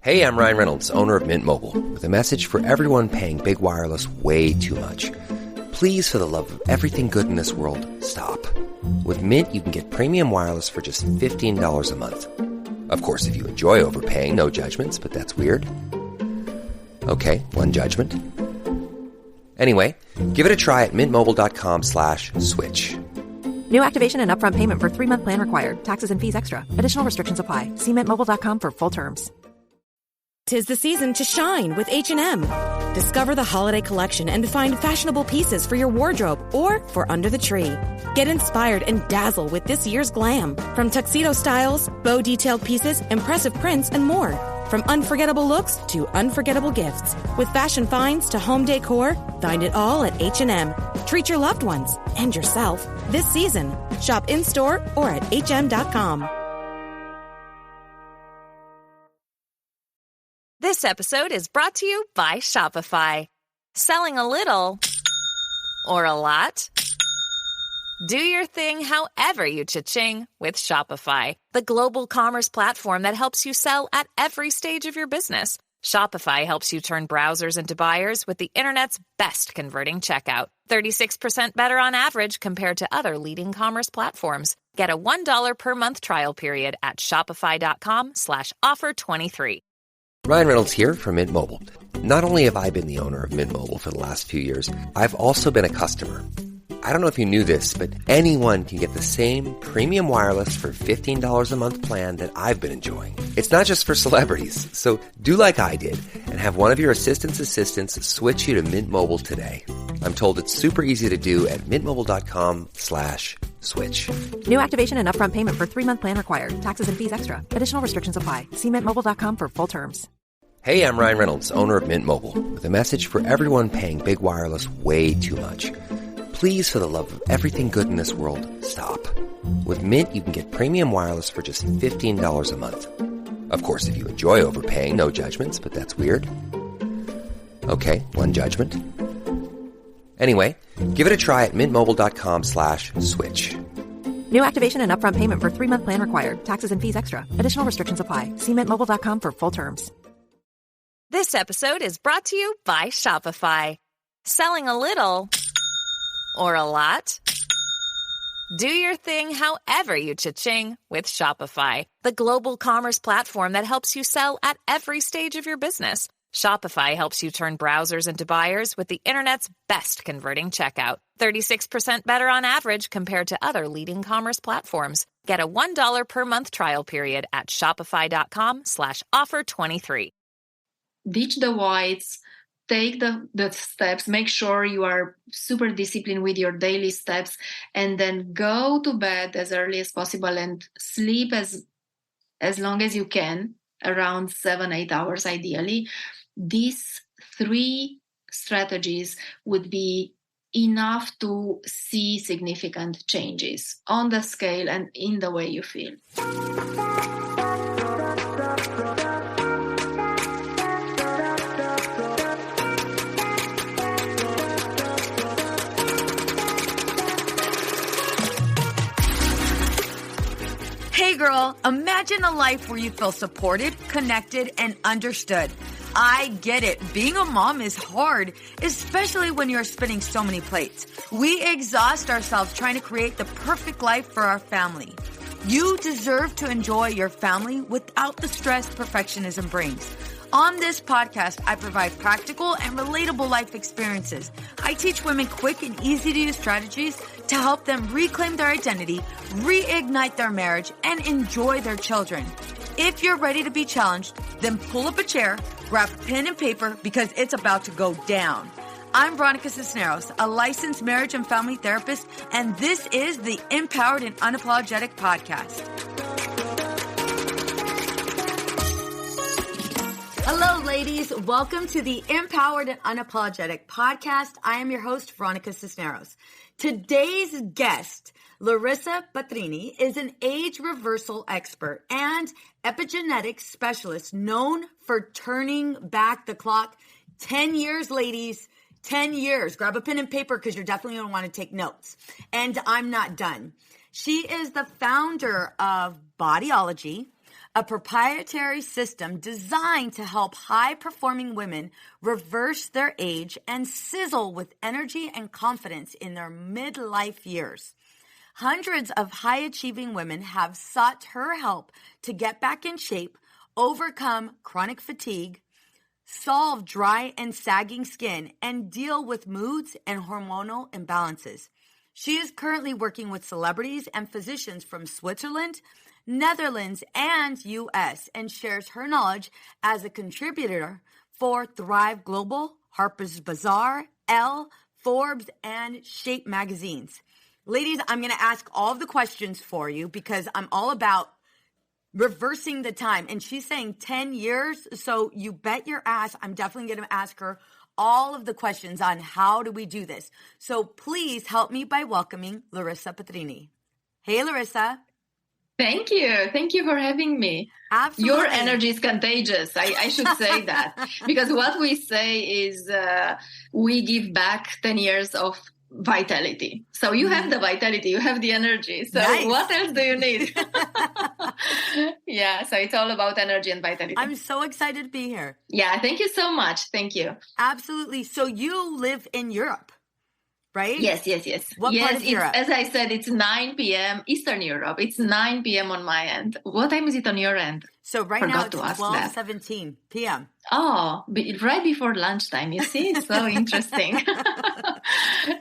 Hey, I'm Ryan Reynolds, owner of Mint Mobile, with a message for everyone paying big wireless way too much. Please, for the love of everything good in this world, stop. With Mint, you can get premium wireless for just $15 a month. Of course, if you enjoy overpaying, no judgments, but that's weird. Okay, one judgment. Anyway, give it a try at mintmobile.com/switch. New activation and upfront payment for 3-month plan required. Taxes and fees extra. Additional restrictions apply. See mintmobile.com for full terms. 'Tis the season to shine with H&M. Discover the holiday collection and find fashionable pieces for your wardrobe or for under the tree. Get inspired and dazzle with this year's glam. From tuxedo styles, bow detailed pieces, impressive prints, and more. From unforgettable looks to unforgettable gifts. With fashion finds to home decor, find it all at H&M. Treat your loved ones and yourself this season. Shop in-store or at hm.com. This episode is brought to you by Shopify. Selling a little or a lot? Do your thing however you cha-ching with Shopify, the global commerce platform that helps you sell at every stage of your business. Shopify helps you turn browsers into buyers with the internet's best converting checkout. 36% better on average compared to other leading commerce platforms. Get a $1 per month trial period at shopify.com/offer23. Ryan Reynolds here from Mint Mobile. Not only have I been the owner of Mint Mobile for the last few years, I've also been a customer. I don't know if you knew this, but anyone can get the same premium wireless for $15 a month plan that I've been enjoying. It's not just for celebrities, so do like I did and have one of your assistants switch you to Mint Mobile today. I'm told it's super easy to do at mintmobile.com/switch. New activation and upfront payment for 3-month plan required. Taxes and fees extra. Additional restrictions apply. See mintmobile.com for full terms. Hey, I'm Ryan Reynolds, owner of Mint Mobile, with a message for everyone paying big wireless way too much. Please, for the love of everything good in this world, stop. With Mint, you can get premium wireless for just $15 a month. Of course, if you enjoy overpaying, no judgments, but that's weird. Okay, one judgment. Anyway, give it a try at mintmobile.com/switch. New activation and upfront payment for 3-month plan required. Taxes and fees extra. Additional restrictions apply. See mintmobile.com for full terms. This episode is brought to you by Shopify. Selling a little or a lot? Do your thing however you cha-ching with Shopify, the global commerce platform that helps you sell at every stage of your business. Shopify helps you turn browsers into buyers with the internet's best converting checkout. 36% better on average compared to other leading commerce platforms. Get a $1 per month trial period at shopify.com/offer23. Ditch the whites, take the steps, make sure you are super disciplined with your daily steps, and then go to bed as early as possible and sleep as long as you can, around 7-8 hours ideally. These 3 strategies would be enough to see significant changes on the scale and in the way you feel. Hey girl, imagine a life where you feel supported, connected, and understood. I get it. Being a mom is hard, especially when you're spinning so many plates. We exhaust ourselves trying to create the perfect life for our family. You deserve to enjoy your family without the stress perfectionism brings. On this podcast, I provide practical and relatable life experiences. I teach women quick and easy-to-use strategies to help them reclaim their identity, reignite their marriage, and enjoy their children. If you're ready to be challenged, then pull up a chair, grab pen and paper, because it's about to go down. I'm Veronica Cisneros, a licensed marriage and family therapist, and this is the Empowered and Unapologetic Podcast. Hello, ladies. Welcome to the Empowered and Unapologetic Podcast. I am your host, Veronica Cisneros. Today's guest, Larisa Petrini, is an age reversal expert and epigenetics specialist known for turning back the clock 10 years, ladies. 10 years. Grab a pen and paper because you're definitely going to want to take notes. And I'm not done. She is the founder of Bodyology, a proprietary system designed to help high-performing women reverse their age and sizzle with energy and confidence in their midlife years. Hundreds of high-achieving women have sought her help to get back in shape, overcome chronic fatigue, solve dry and sagging skin, and deal with moods and hormonal imbalances. She is currently working with celebrities and physicians from Switzerland, Netherlands, and U.S., and shares her knowledge as a contributor for Thrive Global, Harper's Bazaar, Elle, Forbes, and Shape magazines. Ladies, I'm going to ask all of the questions for you because I'm all about reversing the time. And she's saying 10 years, so you bet your ass I'm definitely going to ask her all of the questions on how do we do this. So please help me by welcoming Larisa Petrini. Hey, Larisa. Thank you. Thank you for having me. Absolutely. Your energy is contagious. I should say that because what we say is we give back 10 years of vitality. So you have the vitality, you have the energy. So nice. What else do you need? Yeah, so it's all about energy and vitality. I'm so excited to be here. Yeah, thank you so much. Thank you. Absolutely. So you live in Europe, right? Yes. What part of Europe? As I said, it's 9 p.m. Eastern Europe. It's 9 p.m. on my end. What time is it on your end? So right now it's 12:17 p.m. Oh, right before lunchtime. You see, so interesting.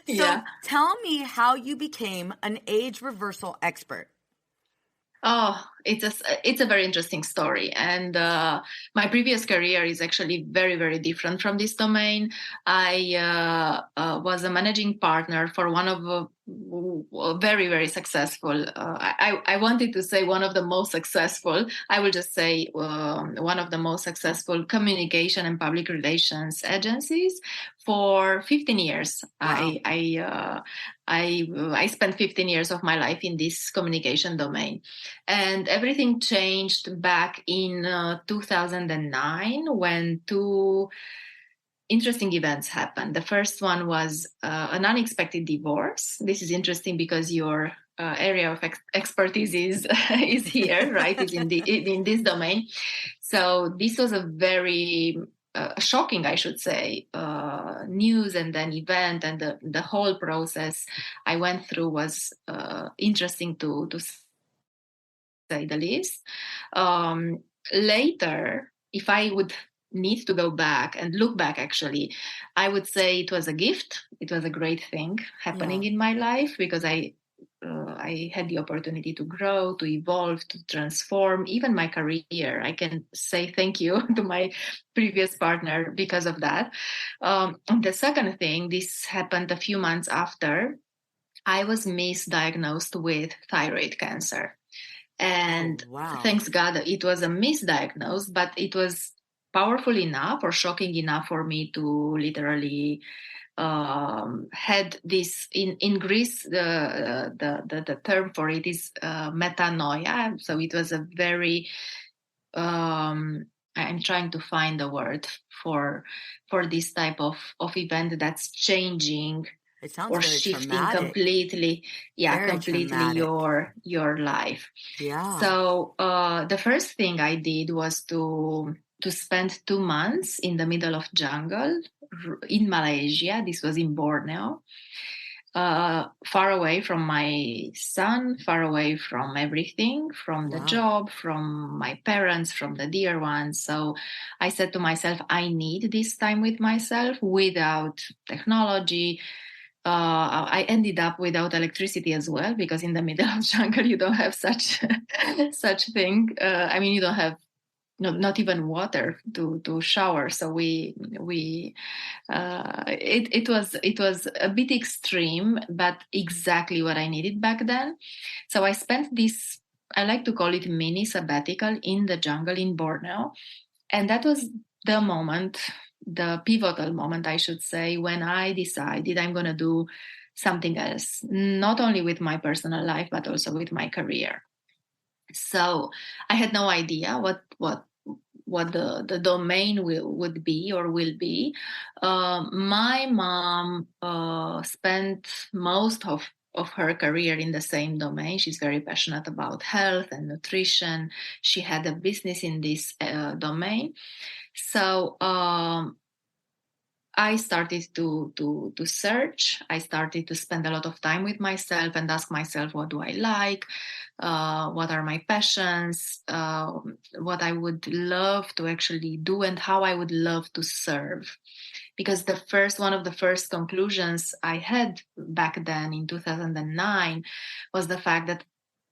So tell me how you became an age reversal expert. Oh, it's a very interesting story. And my previous career is actually very, very different from this domain. I was a managing partner for one of the very, very successful. I wanted to say one of the most successful. I will just say one of the most successful communication and public relations agencies for 15 years. Wow. I spent 15 years of my life in this communication domain, and everything changed back in 2009 when two interesting events happened. The first one was an unexpected divorce. This is interesting because your area of expertise is here, right? Is in this domain. So this was a very shocking, I should say, news and then event, and the whole process I went through was interesting to say the least. Later, if I would need to go back and look back, actually, I would say it was a gift. It was a great thing happening in my life because I had the opportunity to grow, to evolve, to transform, even my career. I can say thank you to my previous partner because of that. The second thing, this happened a few months after I was misdiagnosed with thyroid cancer. And thanks God it was a misdiagnosis, but it was powerful enough or shocking enough for me to literally had this in Greece. The term for it is metanoia. So it was a very I'm trying to find a word for this type of event that's changing. It sounds or very shifting traumatic. completely, Very completely traumatic. your life. Yeah. So the first thing I did was to spend 2 months in the middle of jungle in Malaysia. This was in Borneo, far away from my son, far away from everything, from the job, from my parents, from the dear ones. So I said to myself, I need this time with myself without technology. I ended up without electricity as well, because in the middle of jungle you don't have such thing. I mean, you don't have not even water to shower. So it was a bit extreme, but exactly what I needed back then. So I spent this, I like to call it mini sabbatical in the jungle in Borneo, and that was the moment. The pivotal moment, I should say, when I decided I'm going to do something else, not only with my personal life, but also with my career. So I had no idea what the domain would be or will be. My mom spent most of of her career in the same domain. She's very passionate about health and nutrition. She had a business in this domain. So I started to search. I started to spend a lot of time with myself and ask myself, what do I like? What are my passions? What I would love to actually do, and how I would love to serve. Because one of the first conclusions I had back then in 2009 was the fact that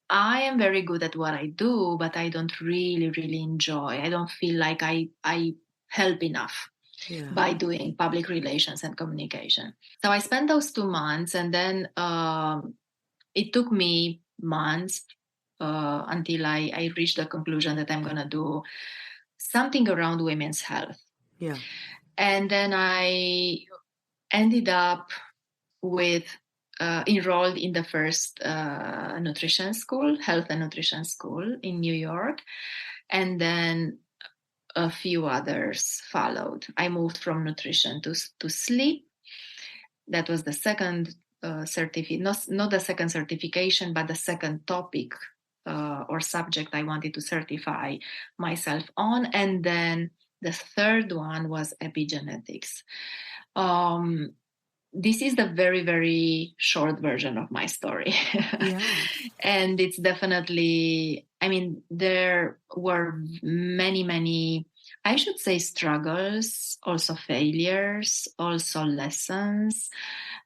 I am very good at what I do, but I don't really, really enjoy. I don't feel like I help enough by doing public relations and communication. So I spent those 2 months, and then it took me months until I reached the conclusion that I'm going to do something around women's health. Yeah. And then I ended up with enrolled in the first nutrition school, health and nutrition school in New York. And then a few others followed. I moved from nutrition to sleep. That was the second certificate, not the second certification, but the second topic or subject I wanted to certify myself on. And then the third one was epigenetics. This is the very, very short version of my story. Yeah. And it's definitely, I mean, there were many, many, I should say, struggles, also failures, also lessons.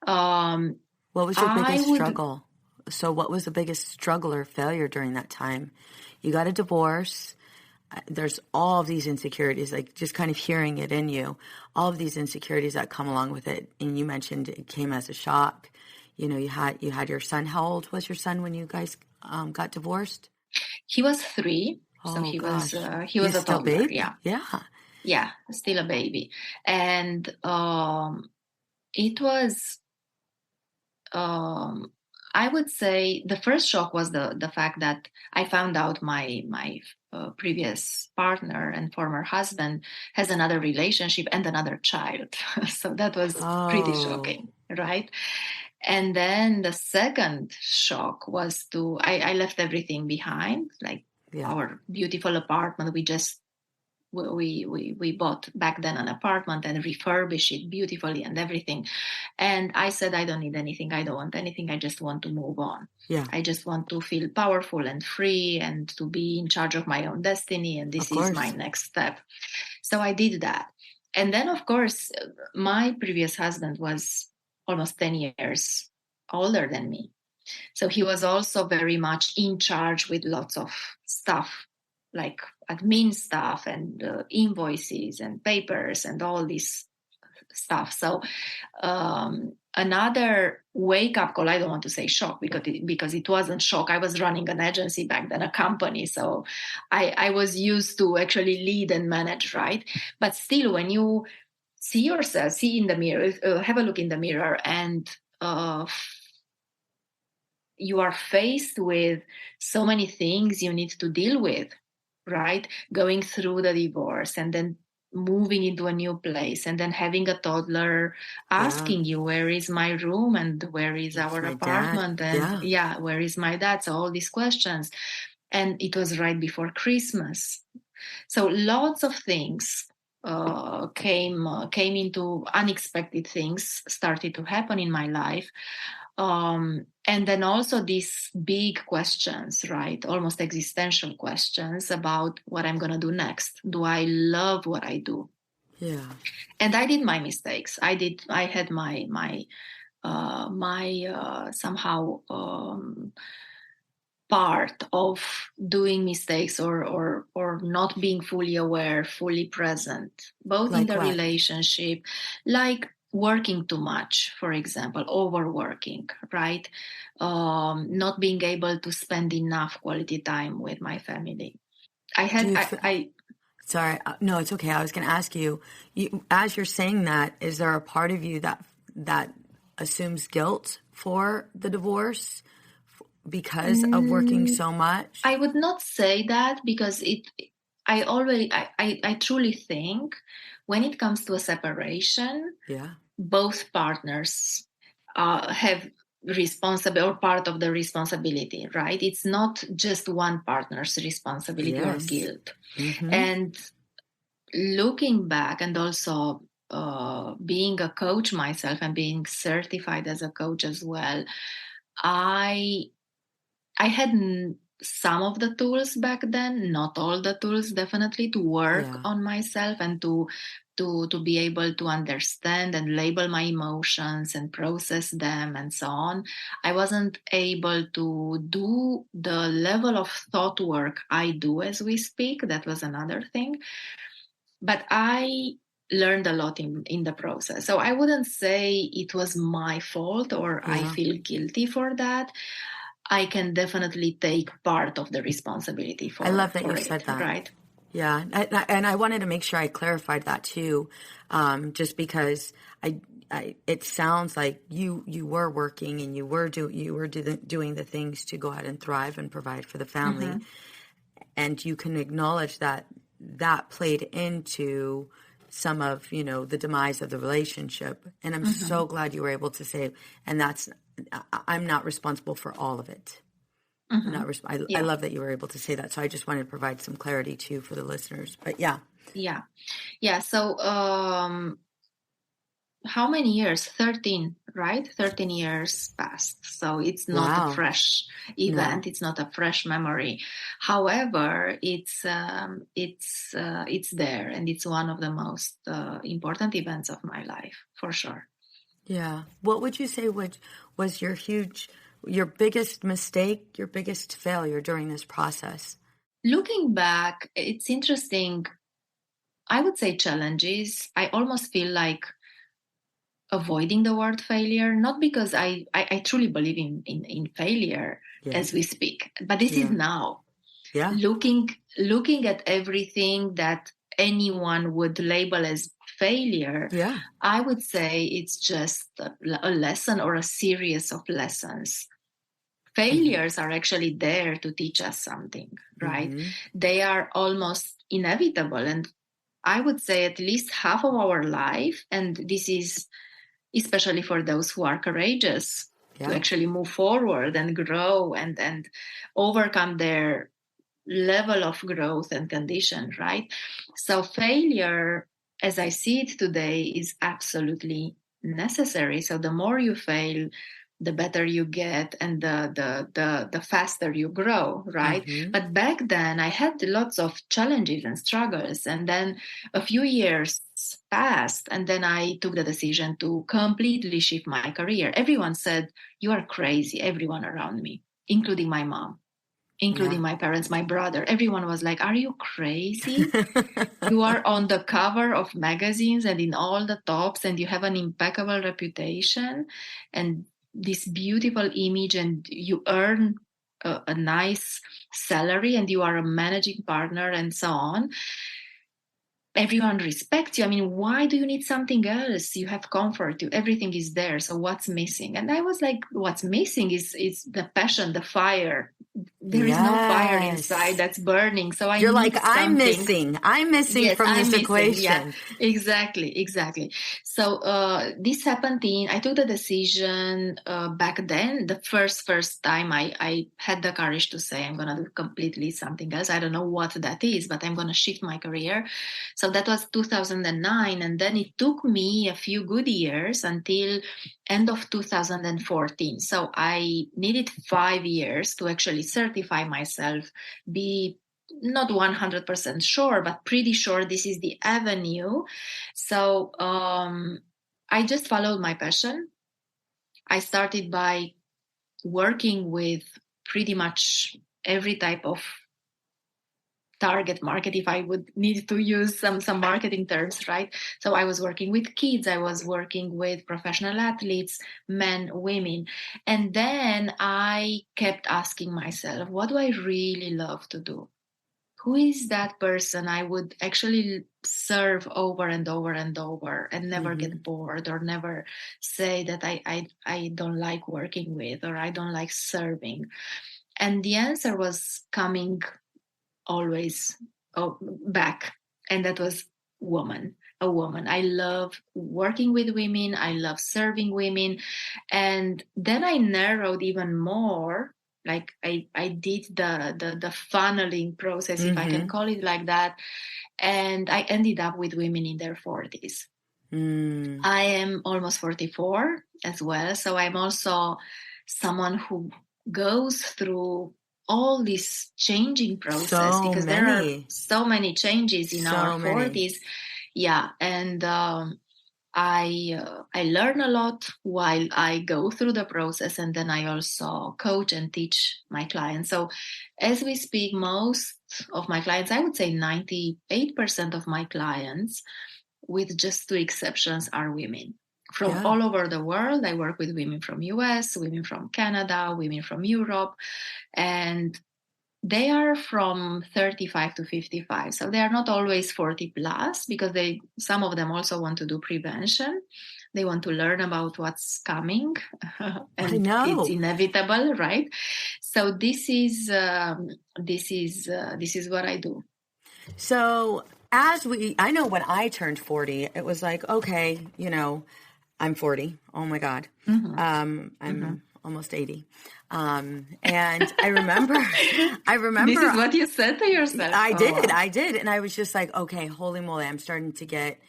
What was your biggest struggle? So what was the biggest struggle or failure during that time? You got a divorce. There's all of these insecurities, like just kind of hearing it in you, all of these insecurities that come along with it. And you mentioned it came as a shock. You know, you had your son. How old was your son when you guys got divorced? He was 3. So he was a toddler. Baby? Yeah, still a baby. And it was, I would say the first shock was the fact that I found out my previous partner and former husband has another relationship and another child. So that was pretty shocking, right? And then the second shock was I left everything behind, like our beautiful apartment. We bought back then an apartment and refurbished it beautifully and everything. And I said, I don't need anything. I don't want anything. I just want to move on. Yeah. I just want to feel powerful and free and to be in charge of my own destiny. And this is my next step. So I did that. And then, of course, my previous husband was almost 10 years older than me. So he was also very much in charge with lots of stuff, like admin stuff and invoices and papers and all this stuff. So another wake-up call, I don't want to say shock because it wasn't shock. I was running an agency back then, a company. So I was used to actually lead and manage, right? But still, when you see yourself, see in the mirror, have a look in the mirror, and you are faced with so many things you need to deal with, right? Going through the divorce and then moving into a new place and then having a toddler asking you, where is my room and where is our apartment? Dad. And where is my dad? So all these questions. And it was right before Christmas. So lots of things came into unexpected things started to happen in my life. And then also these big questions, right? Almost existential questions about what I'm going to do next. Do I love what I do? Yeah. And I did my mistakes. I had my somehow part of doing mistakes or not being fully aware, fully present, both like in the relationship, like working too much, for example, overworking, right? Not being able to spend enough quality time with my family. Sorry, no, it's okay. I was going to ask you, as you're saying that, is there a part of you that assumes guilt for the divorce because of working so much? I would not say that, because I truly think when it comes to a separation, both partners have responsible or part of the responsibility, right? It's not just one partner's responsibility or guilt. And looking back, and also being a coach myself and being certified as a coach as well, I had some of the tools back then, not all the tools, definitely, to work on myself and to be able to understand and label my emotions and process them and so on. I wasn't able to do the level of thought work I do as we speak. That was another thing. But I learned a lot in the process. So I wouldn't say it was my fault or I feel guilty for that. I can definitely take part of the responsibility for it. I love that you said that. Right? Yeah. And I wanted to make sure I clarified that too, just because it sounds like you were working and you were doing the things to go out and thrive and provide for the family. And you can acknowledge that played into some of, the demise of the relationship. And I'm so glad you were able to say, and I'm not responsible for all of it. I love that you were able to say that. So I just wanted to provide some clarity too for the listeners, but yeah. So, how many years? 13, right? 13 years passed. So it's not a fresh event. No. It's not a fresh memory. However, it's there, and it's one of the most important events of my life, for sure. Yeah. What would you say was your biggest mistake, your biggest failure during this process? Looking back, it's interesting. I would say challenges. I almost feel like avoiding the word failure, not because I truly believe in failure as we speak, but this is now. Yeah. Looking at everything that anyone would label as failure, I would say it's just a lesson or a series of lessons. Failures are actually there to teach us something, right? They are almost inevitable. And I would say at least half of our life, and this is especially for those who are courageous to actually move forward and grow and overcome their level of growth and condition, right? So failure, as I see it today, is absolutely necessary. So the more you fail, the better you get and the faster you grow, right? But back then I had lots of challenges and struggles, and then a few years passed, and then I took the decision to completely shift my career. Everyone said, "You are crazy," everyone around me, including my mom, including my parents, my brother. Everyone was like, "Are you crazy? You are on the cover of magazines and in all the tops, and you have an impeccable reputation and this beautiful image, and you earn a nice salary, and you are a managing partner and so on. Everyone respects you. I mean, why do you need something else? You have comfort, everything is there. So what's missing?" And I was like, what's missing is the passion, the fire. There is no fire inside that's burning. So you're like, I'm missing from this equation. Yeah, exactly. So this happened I took the decision back then, the first time I had the courage to say, I'm going to do completely something else. I don't know what that is, but I'm going to shift my career. So that was 2009. And then it took me a few good years until end of 2014. So I needed 5 years to actually certify myself, be not 100% sure, but pretty sure this is the avenue. So I just followed my passion. I started by working with pretty much every type of target market, if I would need to use some marketing terms, right? So I was working with kids, I was working with professional athletes, men, women. And then I kept asking myself, what do I really love to do? Who is that person I would actually serve over and over and over and never get bored, or never say that I don't like working with, or I don't like serving? And the answer was coming always back, and that was a woman. I love working with women. I love serving women. And then I narrowed even more. Like I did the funneling process, if I can call it like that. And I ended up with women in their 40s. I am almost 44 as well. So I'm also someone who goes through all this changing process because there are so many changes in our 40s. Yeah. And I learn a lot while I go through the process, and then I also coach and teach my clients. So as we speak, most of my clients, I would say 98% of my clients, with just 2 exceptions, are women from all over the world. I work with women from US, women from Canada, women from Europe, and they are from 35 to 55. So they are not always 40 plus, because some of them also want to do prevention. They want to learn about what's coming, and it's inevitable, right? So this is what I do. So I know when I turned 40, it was like, okay, I'm 40. Oh my God. I'm almost 80. And I remember. This is what you said to yourself. I did. And I was just like, okay, holy moly, I'm starting to get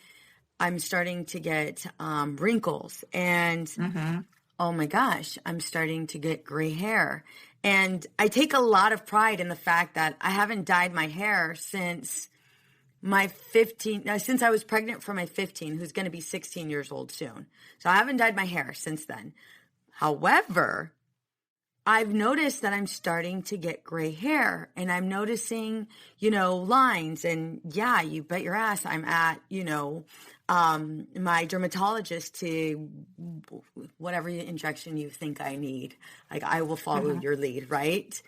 wrinkles, and oh my gosh, I'm starting to get gray hair. And I take a lot of pride in the fact that I haven't dyed my hair since since I was pregnant for my 15, who's going to be 16 years old soon. So I haven't dyed my hair since then. However, I've noticed that I'm starting to get gray hair, and I'm noticing, lines, and yeah, you bet your ass I'm at, my dermatologist to whatever injection you think I need. Like, I will follow your lead, right?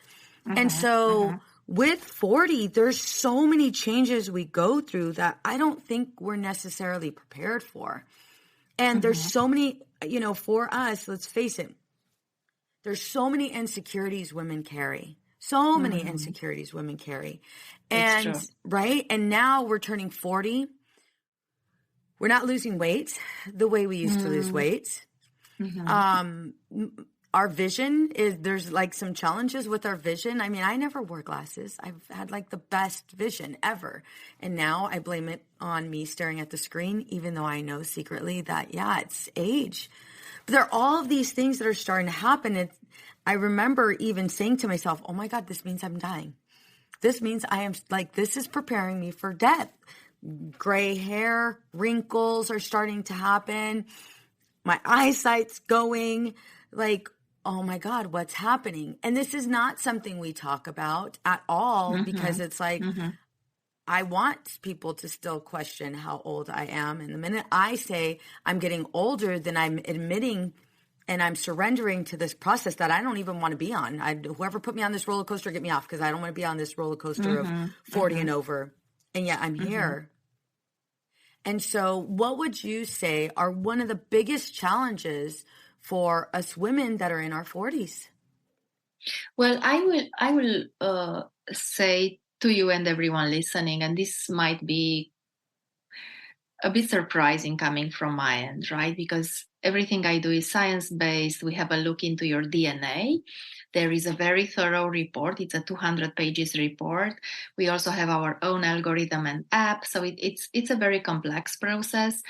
And so with 40, there's so many changes we go through that I don't think we're necessarily prepared for. And there's so many, for us, let's face it, there's so many insecurities women carry. So many insecurities women carry. And right? And now we're turning 40. We're not losing weight the way we used to lose weight. Our vision there's like some challenges with our vision. I mean, I never wore glasses. I've had like the best vision ever. And now I blame it on me staring at the screen, even though I know secretly that, it's age. But there are all of these things that are starting to happen. I remember even saying to myself, oh my God, this means I'm dying. This means this is preparing me for death. Gray hair, wrinkles are starting to happen. My eyesight's going, like, oh my God, what's happening? And this is not something we talk about at all, because it's like, I want people to still question how old I am. And the minute I say I'm getting older, then I'm admitting and I'm surrendering to this process that I don't even want to be on. Whoever put me on this roller coaster, get me off, because I don't want to be on this roller coaster of 40 and over. And yet I'm here. And so what would you say are one of the biggest challenges for us women that are in our 40s? Well, I will say to you and everyone listening, and this might be a bit surprising coming from my end, right? Because everything I do is science-based. We have a look into your DNA. There is a very thorough report. It's a 200 pages report. We also have our own algorithm and app. So it's a very complex process.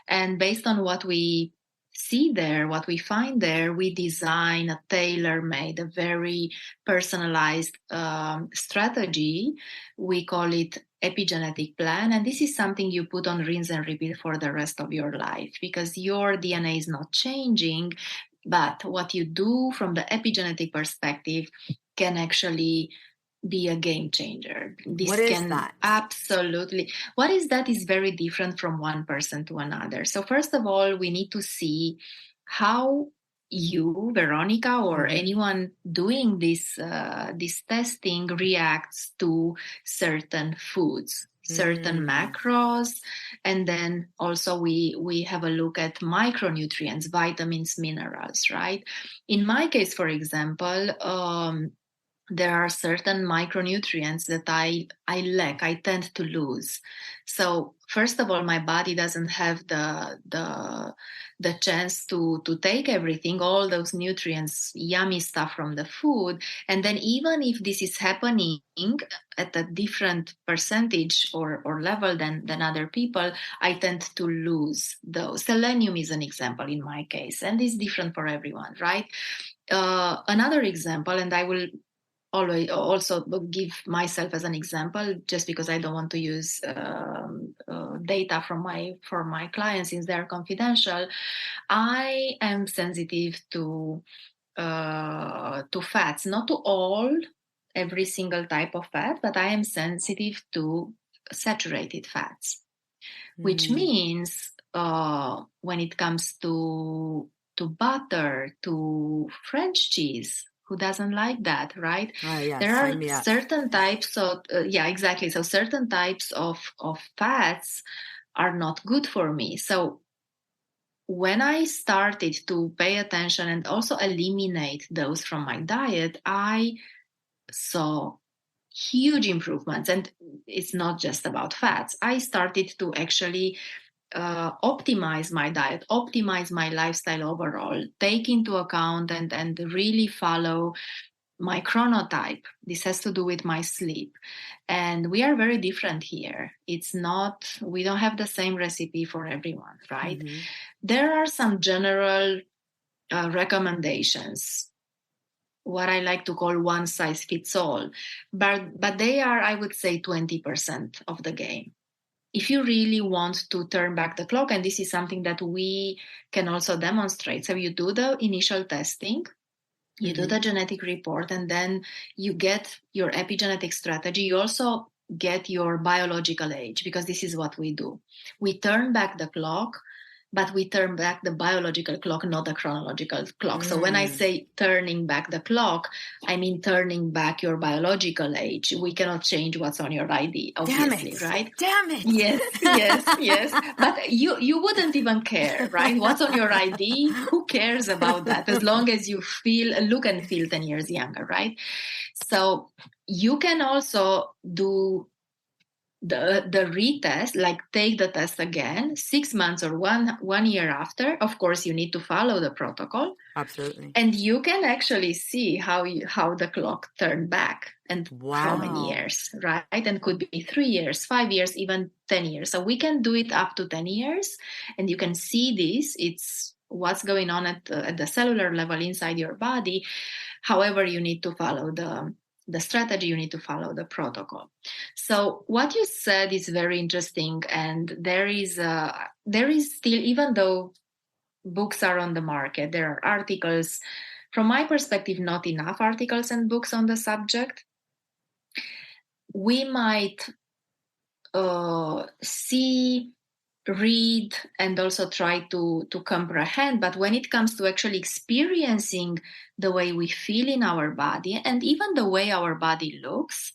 And based on what we see there, what we find there, we design a tailor-made, a very personalized strategy. We call it epigenetic plan. And this is something you put on rinse and repeat for the rest of your life, because your DNA is not changing, but what you do from the epigenetic perspective can actually be a game changer. What is that? Absolutely. What is that is very different from one person to another. So first of all, we need to see how you, Veronica, or anyone doing this testing reacts to certain foods, certain macros. And then also we have a look at micronutrients, vitamins, minerals, right? In my case, for example, there are certain micronutrients that I lack, I tend to lose. So first of all, my body doesn't have the chance to take everything, all those nutrients, yummy stuff from the food. And then even if this is happening at a different percentage or level than other people, I tend to lose those. Selenium is an example in my case, and it's different for everyone, right? Another example, and I will always also give myself as an example, just because I don't want to use data for my clients since they're confidential. I am sensitive to fats, not to every single type of fat, but I am sensitive to saturated fats, which means when it comes to butter, to French cheese. Who doesn't like that, right? Yeah, there are certain types of, exactly. So certain types of fats are not good for me. So when I started to pay attention and also eliminate those from my diet, I saw huge improvements. And it's not just about fats. I started to actually optimize my diet, optimize my lifestyle overall, take into account and really follow my chronotype. This has to do with my sleep. And we are very different here. We don't have the same recipe for everyone, right? Mm-hmm. There are some general recommendations, what I like to call one size fits all, but they are, I would say, 20% of the game. If you really want to turn back the clock, and this is something that we can also demonstrate. So you do the initial testing, you do the genetic report, and then you get your epigenetic strategy. You also get your biological age, because this is what we do. We turn back the clock, but we turn back the biological clock, not the chronological clock. So when I say turning back the clock, I mean turning back your biological age. We cannot change what's on your ID, obviously, right? Damn it. Yes. But you wouldn't even care, right? What's on your ID? Who cares about that? As long as you look and feel 10 years younger, right? So you can also do the retest, like take the test again 6 months or one year after. Of course, you need to follow the protocol. Absolutely. And you can actually see how the clock turned back and how many years, right? And could be 3 years, 5 years, even 10 years. So we can do it up to 10 years, and you can see this. It's what's going on at the cellular level inside your body. However, you need to follow the strategy, you need to follow the protocol. So what you said is very interesting, and there is still, even though books are on the market, there are articles. From my perspective, not enough articles and books on the subject. We might see, read, and also try to comprehend, but when it comes to actually experiencing the way we feel in our body and even the way our body looks,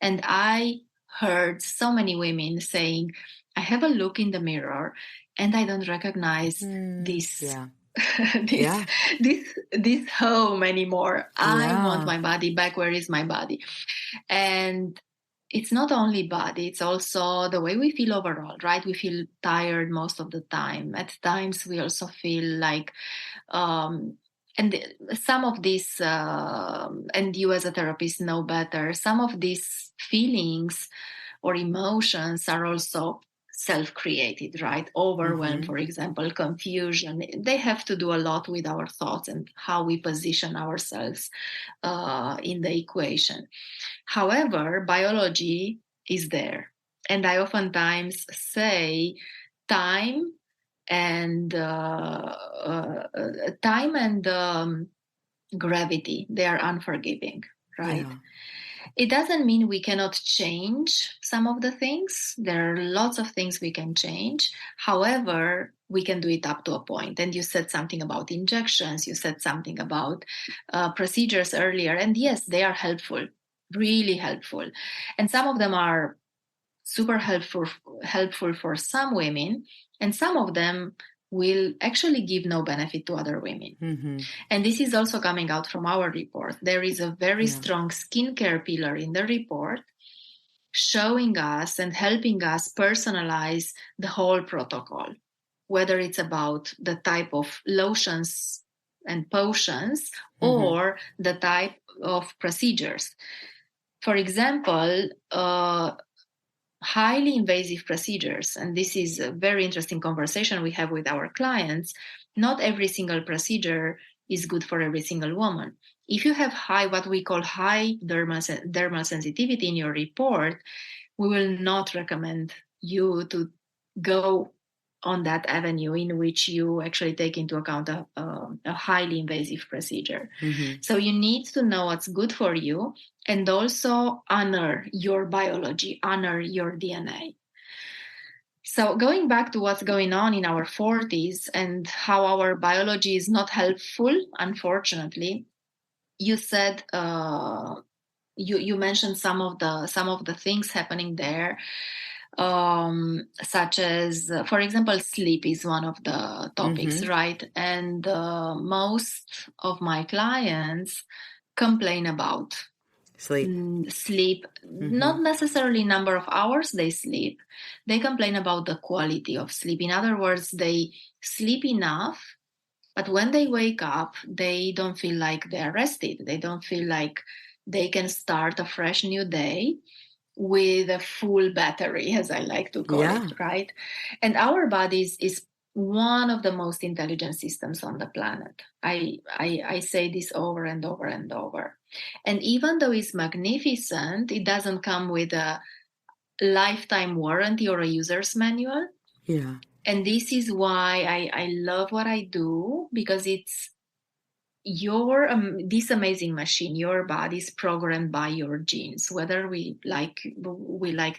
and I heard so many women saying, I have a look in the mirror and I don't recognize this home anymore. I want my body back. Where is my body? And it's not only body, it's also the way we feel overall, right? We feel tired most of the time. At times we also feel like, and some of these, and you as a therapist know better, some of these feelings or emotions are also self-created, right? Overwhelm, for example, confusion. They have to do a lot with our thoughts and how we position ourselves in the equation. However, biology is there. And I oftentimes say time and gravity, they are unforgiving, right? Yeah. It doesn't mean we cannot change some of the things. There are lots of things we can change. However, we can do it up to a point. And you said something about injections. You said something about procedures earlier. And yes, they are helpful, really helpful. And some of them are super helpful for some women. And some of them will actually give no benefit to other women. Mm-hmm. And this is also coming out from our report. There is a very strong skincare pillar in the report showing us and helping us personalize the whole protocol, whether it's about the type of lotions and potions or the type of procedures. For example, highly invasive procedures, and this is a very interesting conversation we have with our clients. Not every single procedure is good for every single woman. If you have what we call high dermal sensitivity in your report, we will not recommend you to go on that avenue in which you actually take into account a highly invasive procedure. So you need to know what's good for you and also honor your biology, honor your DNA. So going back to what's going on in our 40s and how our biology is not helpful, unfortunately, you said you mentioned some of the things happening there. Such as, for example, sleep is one of the topics, right? And most of my clients complain about sleep, not necessarily number of hours they sleep. They complain about the quality of sleep. In other words, they sleep enough, but when they wake up, they don't feel like they're rested. They don't feel like they can start a fresh new day with a full battery, as I like to call it, right? And our bodies is one of the most intelligent systems on the planet. I say this over and over and over. And even though it's magnificent, it doesn't come with a lifetime warranty or a user's manual. Yeah. And this is why I love what I do, because it's this amazing machine. Your body is programmed by your genes, whether we like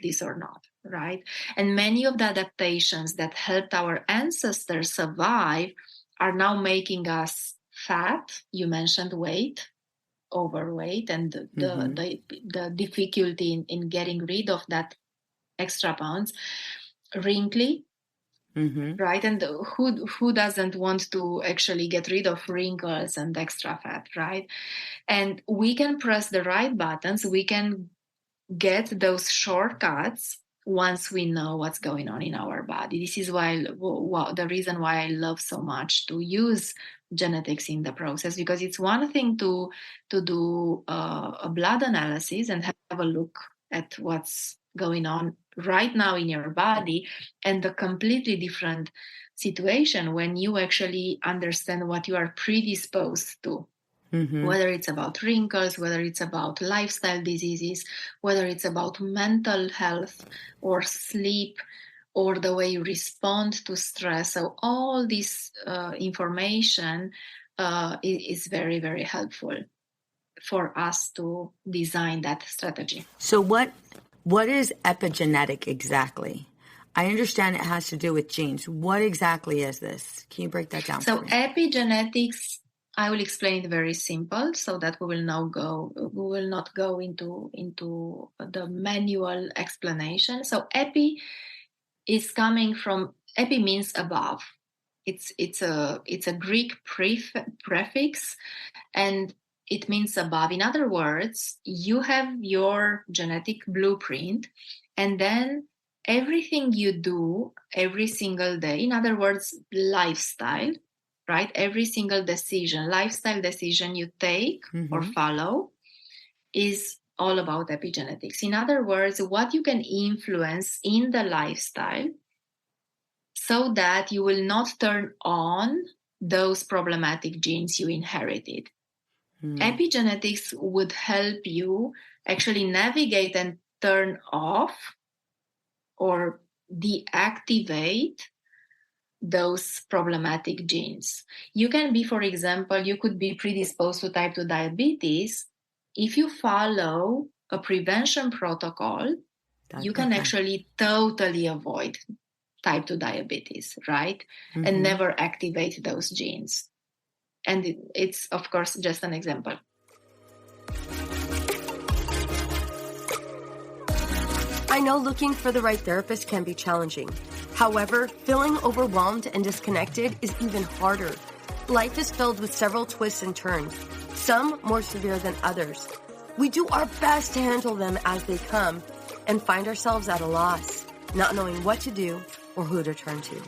this or not, right? And many of the adaptations that helped our ancestors survive are now making us fat. You mentioned weight, overweight, and the difficulty in getting rid of that extra pounds, wrinkly. Right, and who doesn't want to actually get rid of wrinkles and extra fat, right? And we can press the right buttons. We can get those shortcuts once we know what's going on in our body. This is why the reason why I love so much to use genetics in the process, because it's one thing to do a blood analysis and have a look at what's going on right now in your body, and the completely different situation when you actually understand what you are predisposed to, whether it's about wrinkles, whether it's about lifestyle diseases, whether it's about mental health or sleep or the way you respond to stress. So all this information is very, very helpful for us to design that strategy. So what is epigenetic exactly? I understand it has to do with genes. What exactly is this? Can you break that down for me? Epigenetics, I will explain it very simple so that we will not go into the manual explanation. So epi is coming from, epi means above. It's a Greek prefix, and it means above. In other words, you have your genetic blueprint, and then everything you do every single day, in other words, lifestyle, right? Every single lifestyle decision you take or follow is all about epigenetics. In other words, what you can influence in the lifestyle so that you will not turn on those problematic genes you inherited. Epigenetics would help you actually navigate and turn off or deactivate those problematic genes. You can be, for example, you could be predisposed to type 2 diabetes. If you follow a prevention protocol, you can actually totally avoid type 2 diabetes, right? And never activate those genes. And it's, of course, just an example. I know looking for the right therapist can be challenging. However, feeling overwhelmed and disconnected is even harder. Life is filled with several twists and turns, some more severe than others. We do our best to handle them as they come and find ourselves at a loss, not knowing what to do or who to turn to.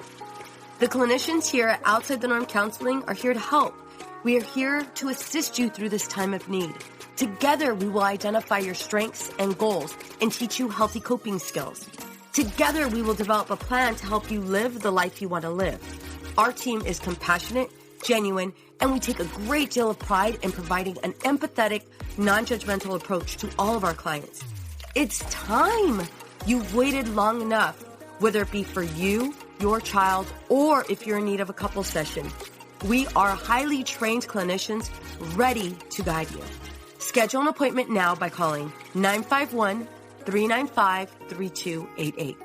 The clinicians here at Outside the Norm Counseling are here to help. We are here to assist you through this time of need. Together, we will identify your strengths and goals and teach you healthy coping skills. Together, we will develop a plan to help you live the life you want to live. Our team is compassionate, genuine, and we take a great deal of pride in providing an empathetic, non-judgmental approach to all of our clients. It's time. You've waited long enough, whether it be for you, your child, or if you're in need of a couple session. We are highly trained clinicians ready to guide you. Schedule an appointment now by calling 951-395-3288.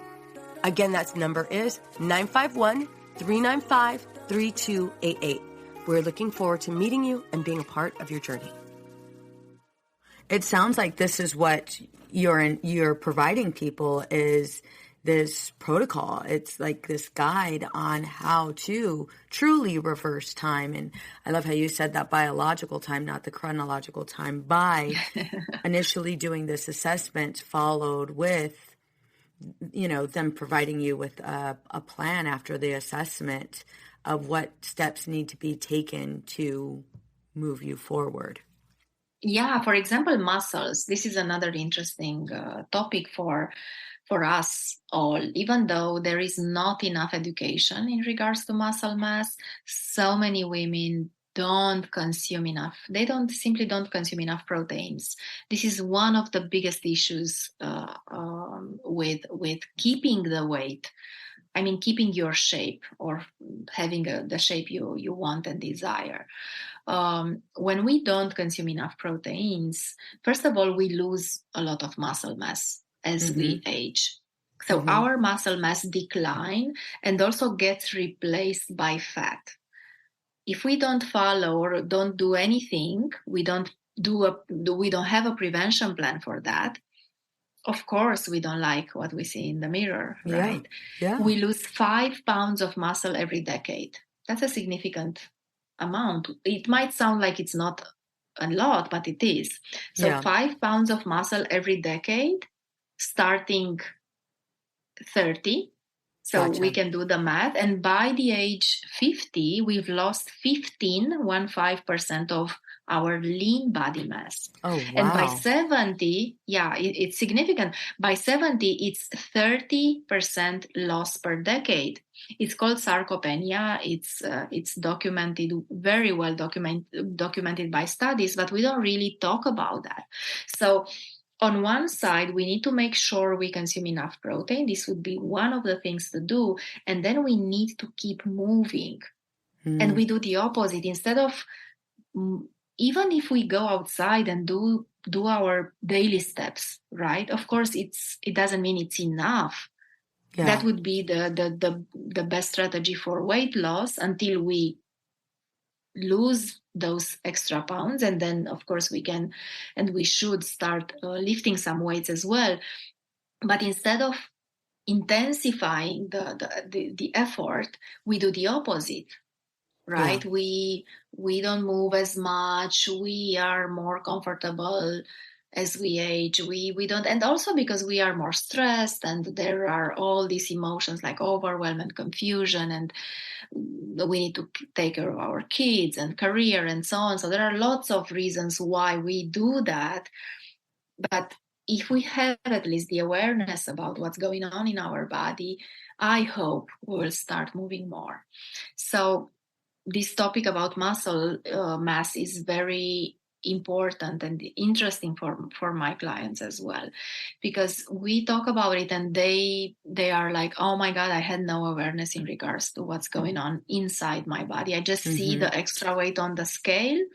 Again, that number is 951-395-3288. We're looking forward to meeting you and being a part of your journey. It sounds like this is what you're providing people is this protocol. It's like this guide on how to truly reverse time. And I love how you said that biological time, not the chronological time, by initially doing this assessment followed with, them providing you with a plan after the assessment of what steps need to be taken to move you forward. Yeah, for example, muscles. This is another interesting topic for us all. Even though there is not enough education in regards to muscle mass, so many women don't consume enough. They simply don't consume enough proteins. This is one of the biggest issues with keeping the weight. I mean, keeping your shape or having the shape you want and desire. When we don't consume enough proteins, first of all, we lose a lot of muscle mass as we age. So our muscle mass decline and also gets replaced by fat. If we don't follow or don't do anything, we don't have a prevention plan for that. Of course, we don't like what we see in the mirror, right? Yeah. We lose 5 pounds of muscle every decade. That's a significant amount. It might sound like it's not a lot, but it is. So 5 pounds of muscle every decade, starting 30. So we can do the math. And by the age 50, we've lost 15% of our lean body mass. Oh, wow. And by 70, it's significant. By 70, it's 30% loss per decade. It's called sarcopenia. It's documented, very well documented by studies, but we don't really talk about that. So on one side, we need to make sure we consume enough protein. This would be one of the things to do. And then we need to keep moving. And we do the opposite. Instead of, even if we go outside and do our daily steps, right? Of course, it doesn't mean it's enough. Yeah. That would be the best strategy for weight loss until we lose those extra pounds, and then of course we can and we should start lifting some weights as well. But instead of intensifying the effort, we do the opposite, right? Yeah. We don't move as much. We are more comfortable as we age. We don't, and also because we are more stressed, and there are all these emotions like overwhelm and confusion, and we need to take care of our kids and career and so on. So there are lots of reasons why we do that. But if we have at least the awareness about what's going on in our body, I hope we will start moving more. So this topic about muscle mass is very important and interesting for my clients as well, because we talk about it and they are like, oh my God, I had no awareness in regards to what's going on inside my body. I just see the extra weight on the scale,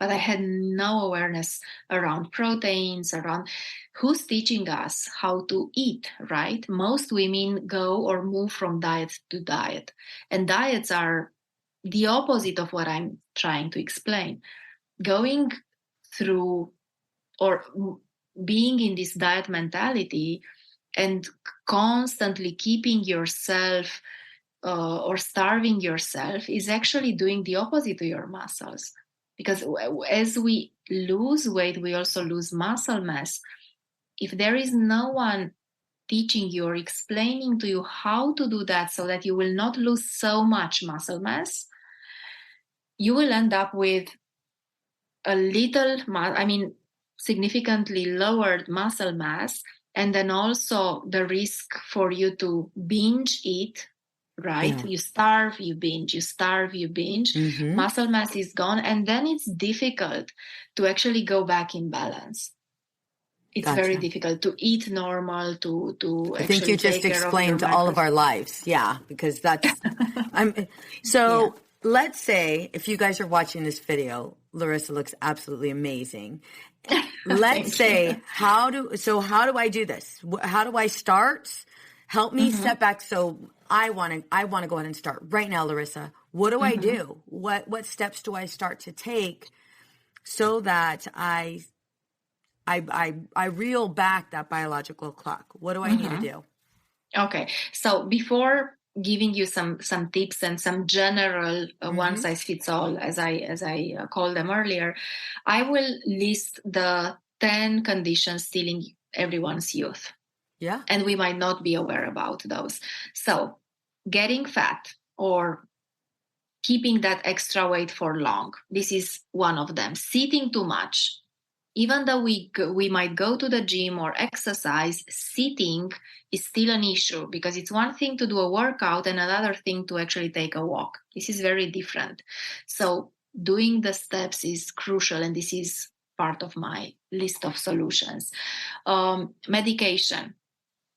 but I had no awareness around proteins, around who's teaching us how to eat, right? Most women go or move from diet to diet, and diets are the opposite of what I'm trying to explain. Going through or being in this diet mentality and constantly keeping yourself or starving yourself is actually doing the opposite to your muscles. Because as we lose weight, we also lose muscle mass. If there is no one teaching you or explaining to you how to do that so that you will not lose so much muscle mass, you will end up with a little, significantly lowered muscle mass, and then also the risk for you to binge eat, right? Yeah. You starve, you binge, you starve, you binge. Mm-hmm. Muscle mass is gone, and then it's difficult to actually go back in balance. It's very difficult to eat normal, to I think you just explained all of our lives. Yeah, because that's let's say if you guys are watching this video, Larisa looks absolutely amazing. Let's say how do I do this? How do I start? Help me step back. So I want to go ahead and start right now, Larisa. What do I do? What steps do I start to take so that I reel back that biological clock? What do I need to do? Okay. So before giving you some tips and some general one size fits all, as I called them earlier, I will list the 10 conditions stealing everyone's youth. Yeah. And we might not be aware about those. So getting fat or keeping that extra weight for long. This is one of them. Sitting too much. Even though we might go to the gym or exercise, sitting is still an issue, because it's one thing to do a workout and another thing to actually take a walk. This is very different. So doing the steps is crucial, and this is part of my list of solutions. Medication.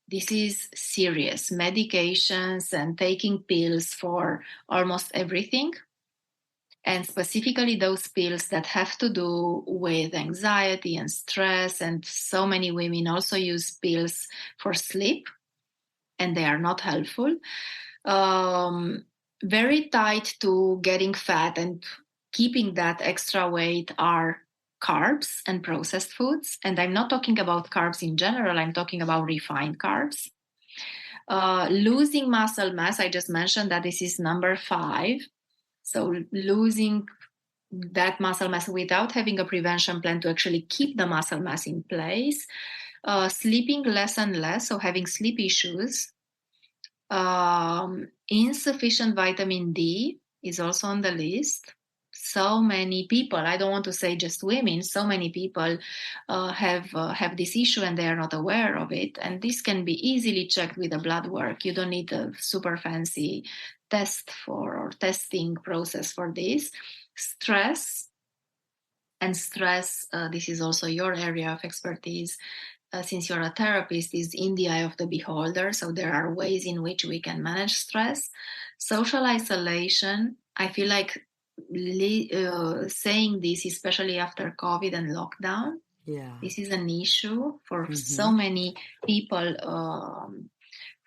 This is serious. Medications and taking pills for almost everything. And specifically those pills that have to do with anxiety and stress. And so many women also use pills for sleep, and they are not helpful. Very tied to getting fat and keeping that extra weight are carbs and processed foods. And I'm not talking about carbs in general. I'm talking about refined carbs. Losing muscle mass, I just mentioned that this is number 5. So losing that muscle mass without having a prevention plan to actually keep the muscle mass in place. Sleeping less and less, so having sleep issues. Insufficient vitamin D is also on the list. So many people, I don't want to say just women, so many people have this issue and they are not aware of it. And this can be easily checked with a blood work. You don't need a super fancy test or testing process for this. Stress, this is also your area of expertise. Since you're a therapist, is in the eye of the beholder. So there are ways in which we can manage stress. Social isolation. I feel like saying this, especially after COVID and lockdown. Yeah, this is an issue for so many people,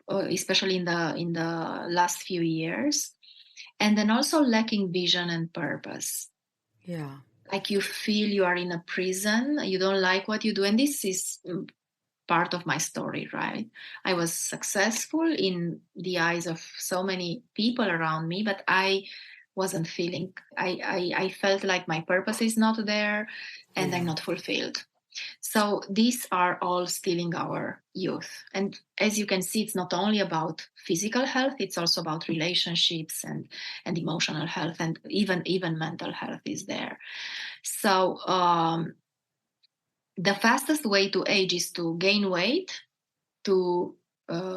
especially in the last few years. And then also lacking vision and purpose. Yeah. Like you feel you are in a prison, you don't like what you do. And this is part of my story, right? I was successful in the eyes of so many people around me, but I wasn't feeling, I felt like my purpose is not there and I'm not fulfilled. So these are all stealing our youth. And as you can see, it's not only about physical health, it's also about relationships and emotional health, and even mental health is there. So the fastest way to age is to gain weight, to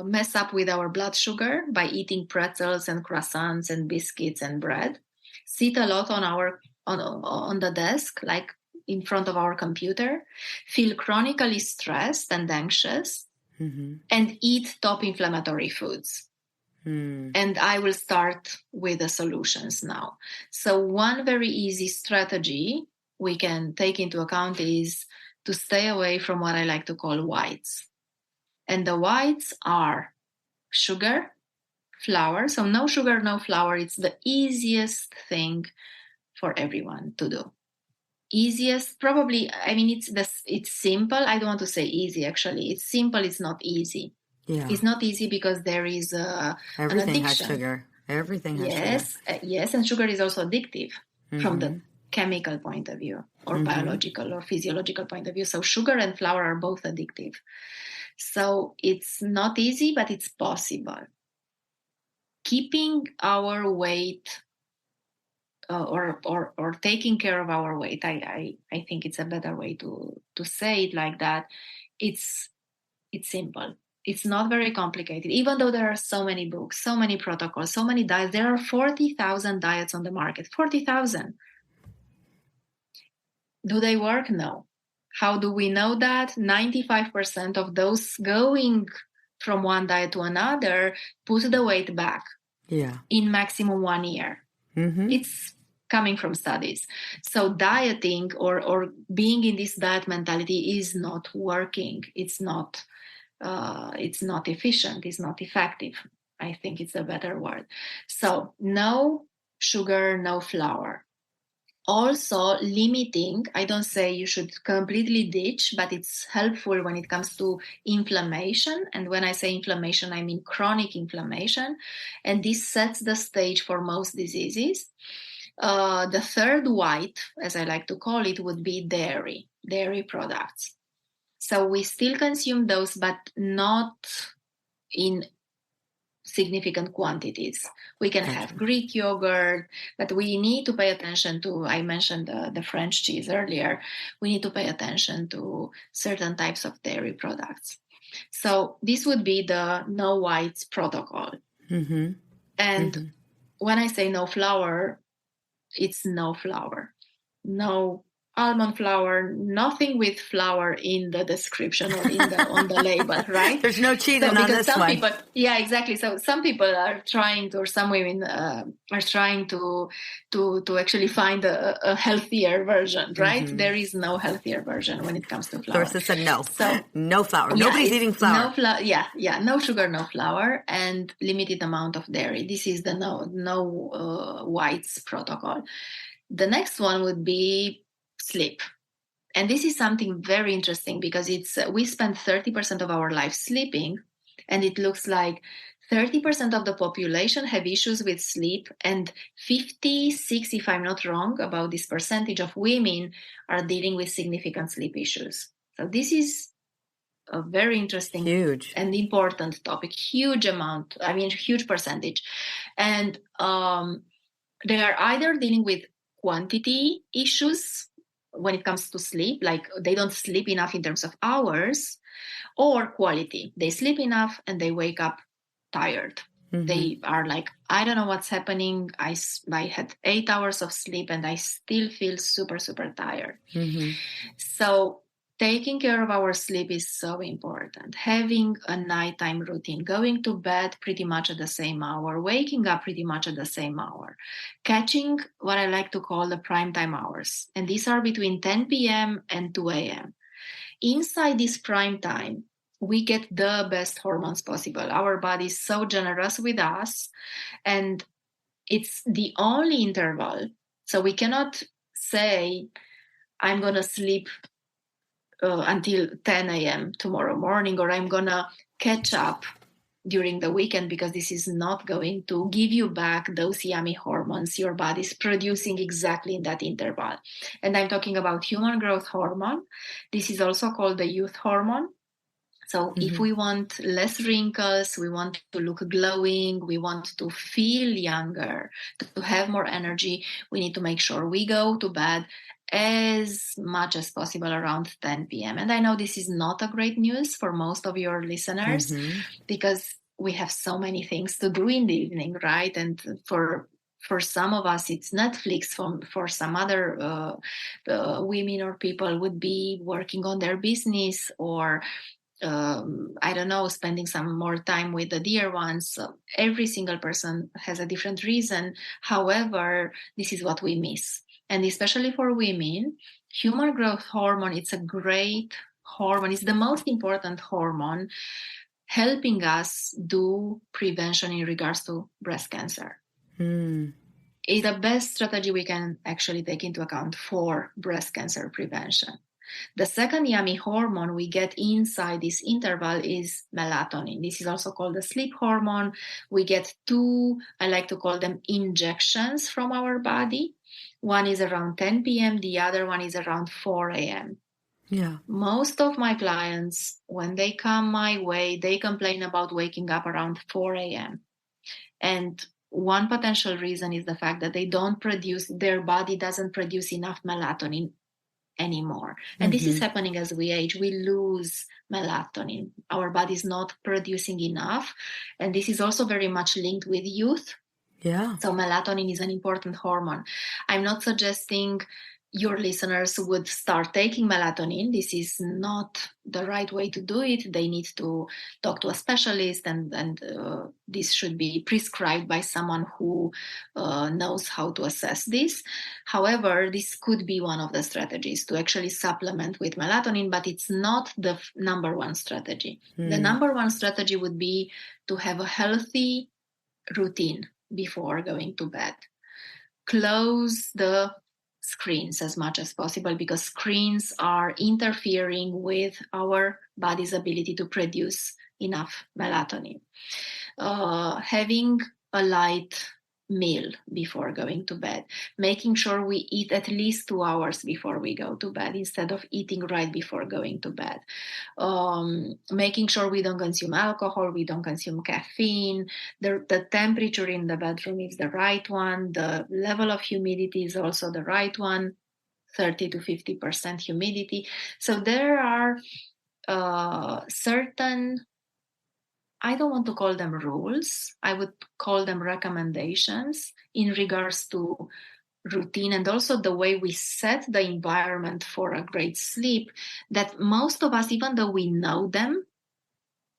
mess up with our blood sugar by eating pretzels and croissants and biscuits and bread, sit a lot on the desk, like in front of our computer, feel chronically stressed and anxious, and eat top inflammatory foods. And I will start with the solutions now. So one very easy strategy we can take into account is to stay away from what I like to call whites. And the whites are sugar, flour. So no sugar, no flour. It's the easiest thing for everyone to do. Easiest, probably, I mean, it's simple. I don't want to say easy, actually. It's simple, it's not easy. Yeah. It's not easy because there is an Everything has addiction. sugar. Everything has sugar. Yes, and sugar is also addictive from the chemical point of view, or biological or physiological point of view. So sugar and flour are both addictive. So it's not easy, but it's possible. Keeping our weight or taking care of our weight, I think it's a better way to say it like that. It's simple. It's not very complicated, even though there are so many books, so many protocols, so many diets. There are 40,000 diets on the market. 40,000. Do they work? No. How do we know that? 95% of those going from one diet to another put the weight back in maximum 1 year. It's coming from studies. So dieting or being in this diet mentality is not working. It's not efficient. It's not effective. I think it's a better word. So no sugar, no flour. Also limiting, I don't say you should completely ditch, but it's helpful when it comes to inflammation. And when I say inflammation, I mean chronic inflammation. And this sets the stage for most diseases. The third white, as I like to call it, would be dairy products. So we still consume those, but not in significant quantities. We can have Greek yogurt, but we need to pay attention to, I mentioned the French cheese earlier, we need to pay attention to certain types of dairy products. So this would be the no whites protocol. And when I say no flour, it's no flour, no almond flour, nothing with flour in the description or on the label, right? There's no cheating on this some one. People, yeah, exactly. So some people are trying to, or some women are trying to actually find a healthier version, right? There is no healthier version when it comes to flour. Larisa said no. So no flour. Nobody's eating flour. No flour. Yeah. No sugar, no flour, and limited amount of dairy. This is the no whites protocol. The next one would be sleep. And this is something very interesting because we spend 30% of our life sleeping, and it looks like 30% of the population have issues with sleep, and 56, if I'm not wrong about this percentage of women, are dealing with significant sleep issues. So this is a very interesting and important topic. Huge percentage. And they are either dealing with quantity issues when it comes to sleep, like they don't sleep enough in terms of hours, or quality. They sleep enough and they wake up tired. They are like, I don't know what's happening. I had 8 hours of sleep and I still feel super, super tired. So taking care of our sleep is so important. Having a nighttime routine, going to bed pretty much at the same hour, waking up pretty much at the same hour, catching what I like to call the prime time hours. And these are between 10 p.m. and 2 a.m. Inside this prime time, we get the best hormones possible. Our body is so generous with us, and it's the only interval. So we cannot say, I'm going to sleep until 10 a.m. tomorrow morning, or I'm going to catch up during the weekend, because this is not going to give you back those yummy hormones your body's producing exactly in that interval. And I'm talking about human growth hormone. This is also called the youth hormone. So if we want less wrinkles, we want to look glowing, we want to feel younger, to have more energy, we need to make sure we go to bed as much as possible around 10 p.m. And I know this is not a great news for most of your listeners, because we have so many things to do in the evening, right? And for some of us, it's Netflix. For some other women or people would be working on their business, or I don't know, spending some more time with the dear ones. So every single person has a different reason. However, this is what we miss. And especially for women, human growth hormone, it's a great hormone. It's the most important hormone, helping us do prevention in regards to breast cancer. It's the best strategy we can actually take into account for breast cancer prevention. The second yummy hormone we get inside this interval is melatonin. This is also called the sleep hormone. We get 2, I like to call them injections from our body. One is around 10 p.m., the other one is around 4 a.m. Yeah. Most of my clients, when they come my way, they complain about waking up around 4 a.m. And one potential reason is the fact that their body doesn't produce enough melatonin anymore. And this is happening as we age. We lose melatonin. Our body is not producing enough. And this is also very much linked with youth. Yeah. So melatonin is an important hormone. I'm not suggesting your listeners would start taking melatonin. This is not the right way to do it. They need to talk to a specialist, and this should be prescribed by someone who knows how to assess this. However, this could be one of the strategies to actually supplement with melatonin, but it's not the number one strategy. The number one strategy would be to have a healthy routine before going to bed. Close the screens as much as possible, because screens are interfering with our body's ability to produce enough melatonin. Having a light meal before going to bed, making sure we eat at least 2 hours before we go to bed instead of eating right before going to bed, making sure we don't consume alcohol, we don't consume caffeine, the temperature in the bedroom is the right one, the level of humidity is also the right one, 30 to 50% humidity. So there are certain, I don't want to call them rules, I would call them recommendations in regards to routine and also the way we set the environment for a great sleep, that most of us, even though we know them,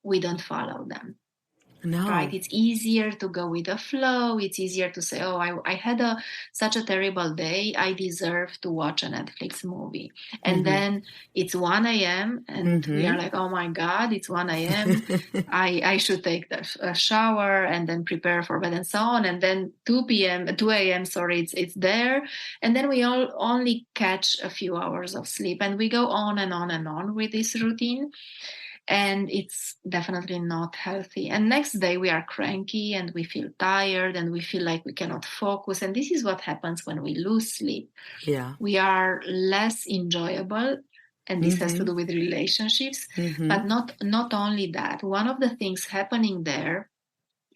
we don't follow them. No. Right? It's easier to go with the flow. It's easier to say, oh, I had such a terrible day. I deserve to watch a Netflix movie. And then it's 1 a.m. and we are like, oh my God, it's 1 a.m. I should take a shower and then prepare for bed and so on. And then 2 a.m., it's there. And then we all only catch a few hours of sleep, and we go on and on and on with this routine. And it's definitely not healthy. And next day we are cranky and we feel tired and we feel like we cannot focus. And this is what happens when we lose sleep. Yeah. We are less enjoyable. And this has to do with relationships. But not only that. One of the things happening there,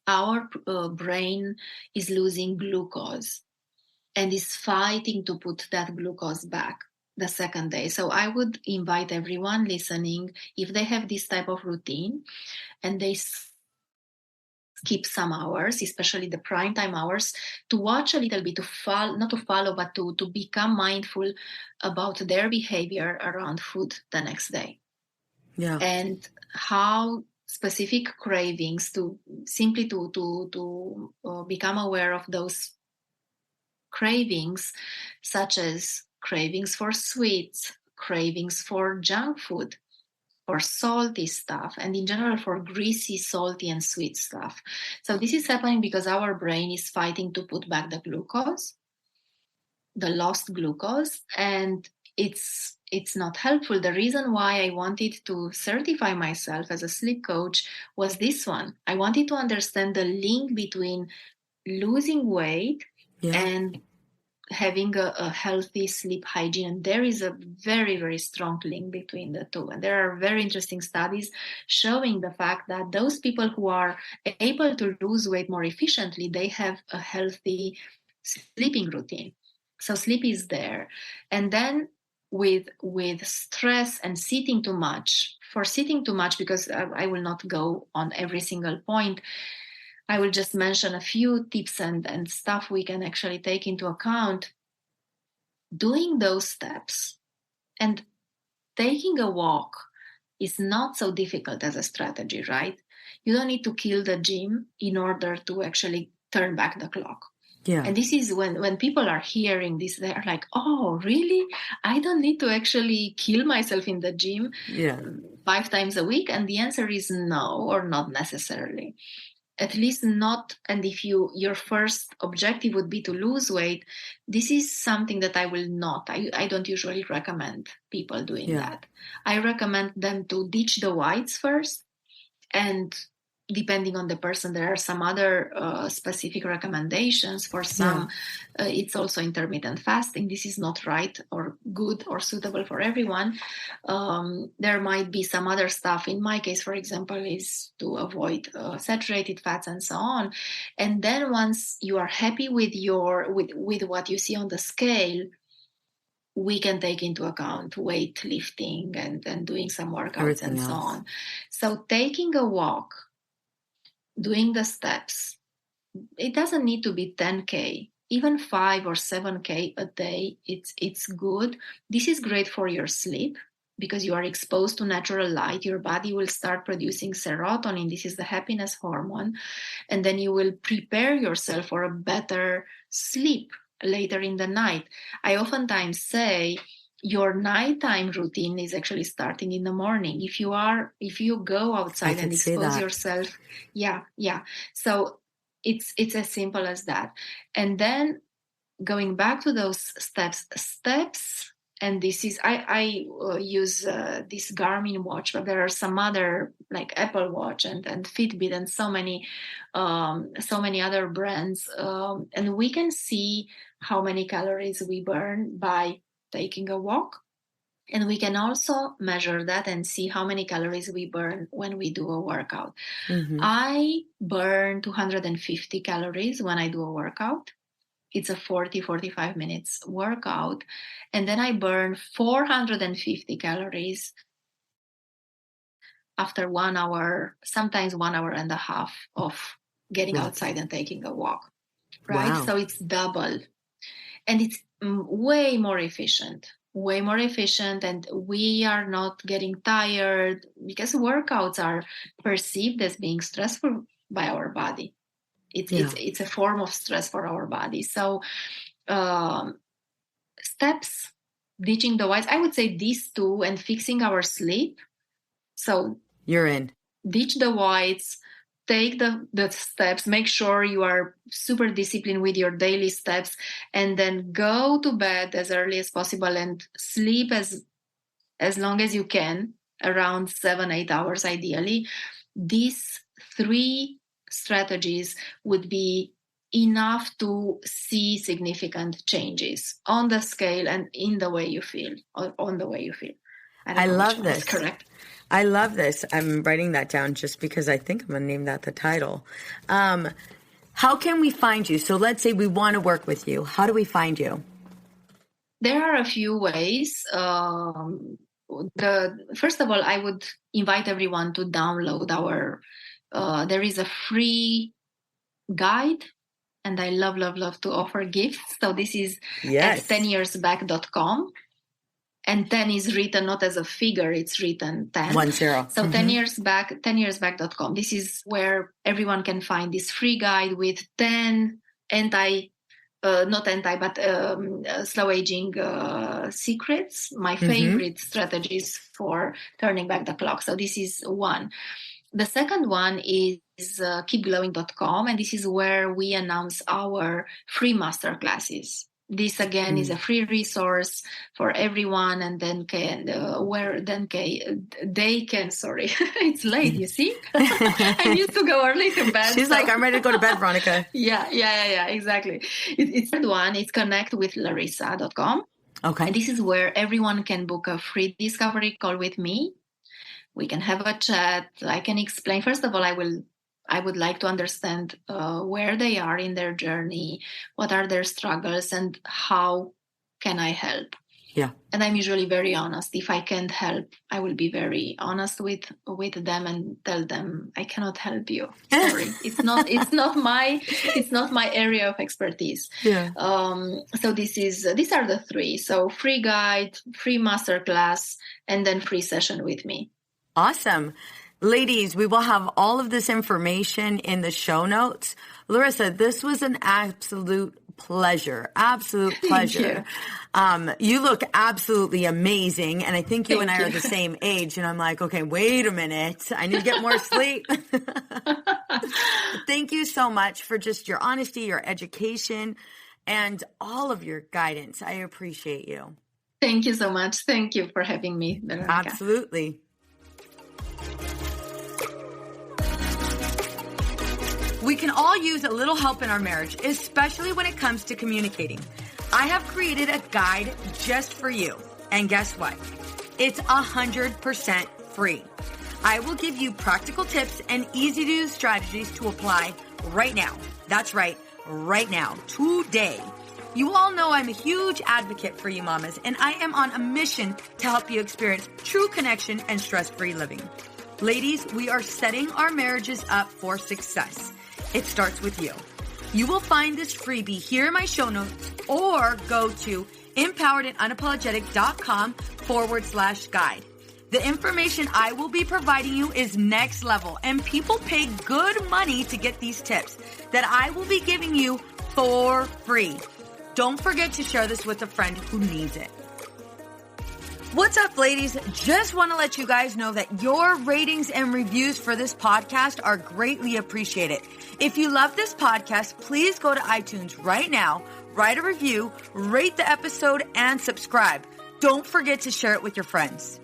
our brain is losing glucose and is fighting to put that glucose back the second day. So I would invite everyone listening, if they have this type of routine and they skip some hours, especially the prime time hours, to watch a little bit, not to follow, but to become mindful about their behavior around food the next day. Yeah. And how specific cravings, to become aware of those cravings, such as cravings for sweets, cravings for junk food, for salty stuff, and in general for greasy, salty, and sweet stuff. So this is happening because our brain is fighting to put back the glucose, the lost glucose, and it's not helpful. The reason why I wanted to certify myself as a sleep coach was this one. I wanted to understand the link between losing weight and having a healthy sleep hygiene. And there is a very, very strong link between the two. And there are very interesting studies showing the fact that those people who are able to lose weight more efficiently, they have a healthy sleeping routine. So sleep is there. And then with stress and sitting too much, because I will not go on every single point, I will just mention a few tips and stuff we can actually take into account. Doing those steps and taking a walk is not so difficult as a strategy, right? You don't need to kill the gym in order to actually turn back the clock. Yeah. And this is when people are hearing this, they're like, oh, really? I don't need to actually kill myself in the gym 5 times a week? And the answer is no, or not necessarily. at least not, and if your first objective would be to lose weight, this is something that I will not. I don't usually recommend people doing that. I recommend them to ditch the whites first, and depending on the person, there are some other specific recommendations. For some, it's also intermittent fasting. This is not right or good or suitable for everyone. There might be some other stuff. In my case, for example, is to avoid saturated fats and so on. And then once you are happy with with what you see on the scale, we can take into account weightlifting and doing some workouts and so on. So taking a walk, doing the steps, it doesn't need to be 10K, even 5 or 7K a day. It's good. This is great for your sleep because you are exposed to natural light. Your body will start producing serotonin. This is the happiness hormone. And then you will prepare yourself for a better sleep later in the night. I oftentimes say your nighttime routine is actually starting in the morning. If you go outside and expose yourself, so it's as simple as that. And then going back to those steps, and this is I use this Garmin watch, but there are some other like Apple Watch and Fitbit and so many other brands, and we can see how many calories we burn by taking a walk. And we can also measure that and see how many calories we burn when we do a workout. Mm-hmm. I burn 250 calories when I do a workout. It's a 40-45 minutes workout. And then I burn 450 calories after 1 hour, sometimes 1 hour and a half of getting outside and taking a walk. Right? Wow. So it's double. And it's way more efficient, and we are not getting tired because workouts are perceived as being stressful by our body. It's a form of stress for our body. So steps, ditching the whites, I would say these two, and fixing our sleep. So you're in. Ditch the whites, take the steps, make sure you are super disciplined with your daily steps, and then go to bed as early as possible and sleep as long as you can, around 7-8 hours ideally. These 3 strategies would be enough to see significant changes on the scale and in the way you feel, on the way you feel. I love this. Correct. I love this. I'm writing that down just because I think I'm going to name that the title. How can we find you? So let's say we want to work with you. How do we find you? There are a few ways. First of all, I would invite everyone to download there is a free guide, and I love to offer gifts. So this is at 10yearsback.com. And 10 is written not as a figure, it's written 10. 10. So 10yearsback.com. This is where everyone can find this free guide with 10 slow aging secrets, my favorite strategies for turning back the clock. So this is one. The second one is keepglowing.com, and this is where we announce our free masterclasses. This again is a free resource for everyone, and then it's late, you see? I used to go early to bed. She's like, I'm ready to go to bed, Veronica. Yeah, exactly. It's third one. It's connectwithlarisa.com. Okay. And this is where everyone can book a free discovery call with me. We can have a chat. I can explain. First of all, I would like to understand where they are in their journey, what are their struggles, and how can I help? Yeah. And I'm usually very honest. If I can't help, I will be very honest with them and tell them I cannot help you. Sorry, it's not my area of expertise. Yeah. So these are the 3. So free guide, free masterclass, and then free session with me. Awesome. Ladies, we will have all of this information in the show notes. Larisa, this was an absolute pleasure. Absolute pleasure. You look absolutely amazing. And I think you and I are the same age. And I'm like, okay, wait a minute. I need to get more sleep. Thank you so much for just your honesty, your education, and all of your guidance. I appreciate you. Thank you so much. Thank you for having me, Veronica. Absolutely. We can all use a little help in our marriage, especially when it comes to communicating. I have created a guide just for you. And guess what? It's 100% free. I will give you practical tips and easy-to-use strategies to apply right now. That's right, right now, today. You all know I'm a huge advocate for you mamas, and I am on a mission to help you experience true connection and stress-free living. Ladies, we are setting our marriages up for success. It starts with you. You will find this freebie here in my show notes or go to empoweredandunapologetic.com/guide. The information I will be providing you is next level, and people pay good money to get these tips that I will be giving you for free. Don't forget to share this with a friend who needs it. What's up, ladies? Just want to let you guys know that your ratings and reviews for this podcast are greatly appreciated. If you love this podcast, please go to iTunes right now, write a review, rate the episode, and subscribe. Don't forget to share it with your friends.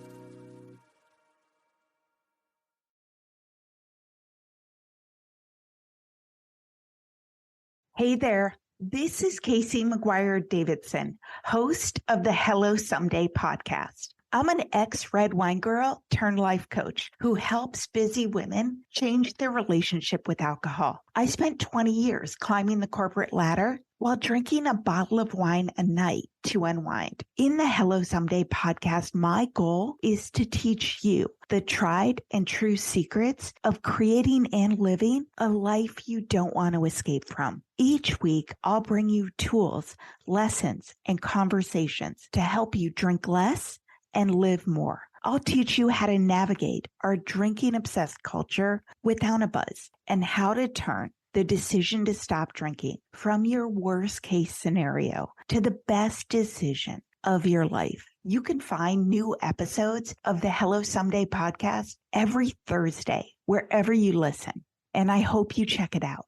Hey there. This is Casey McGuire Davidson, host of the Hello Someday podcast. I'm an ex-red wine girl turned life coach who helps busy women change their relationship with alcohol. I spent 20 years climbing the corporate ladder while drinking a bottle of wine a night to unwind. In the Hello Someday podcast, my goal is to teach you the tried and true secrets of creating and living a life you don't want to escape from. Each week, I'll bring you tools, lessons, and conversations to help you drink less and live more. I'll teach you how to navigate our drinking-obsessed culture without a buzz and how to turn the decision to stop drinking from your worst-case scenario to the best decision of your life. You can find new episodes of the Hello Someday podcast every Thursday, wherever you listen. And I hope you check it out.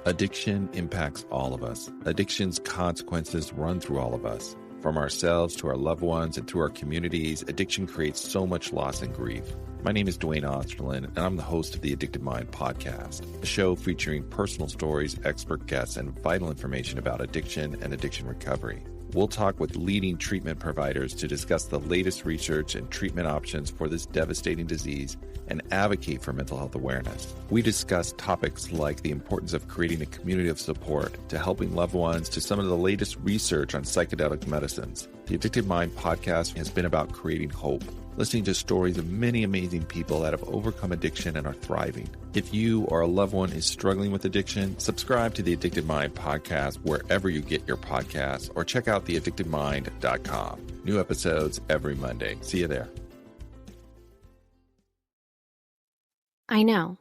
Addiction impacts all of us. Addiction's consequences run through all of us. From ourselves to our loved ones and through our communities, addiction creates so much loss and grief. My name is Dwayne Osterlin, and I'm the host of the Addicted Mind podcast, a show featuring personal stories, expert guests, and vital information about addiction and addiction recovery. We'll talk with leading treatment providers to discuss the latest research and treatment options for this devastating disease and advocate for mental health awareness. We discuss topics like the importance of creating a community of support to helping loved ones to some of the latest research on psychedelic medicines. The Addicted Mind podcast has been about creating hope, listening to stories of many amazing people that have overcome addiction and are thriving. If you or a loved one is struggling with addiction, subscribe to the Addicted Mind podcast wherever you get your podcasts or check out theaddictedmind.com. New episodes every Monday. See you there. I know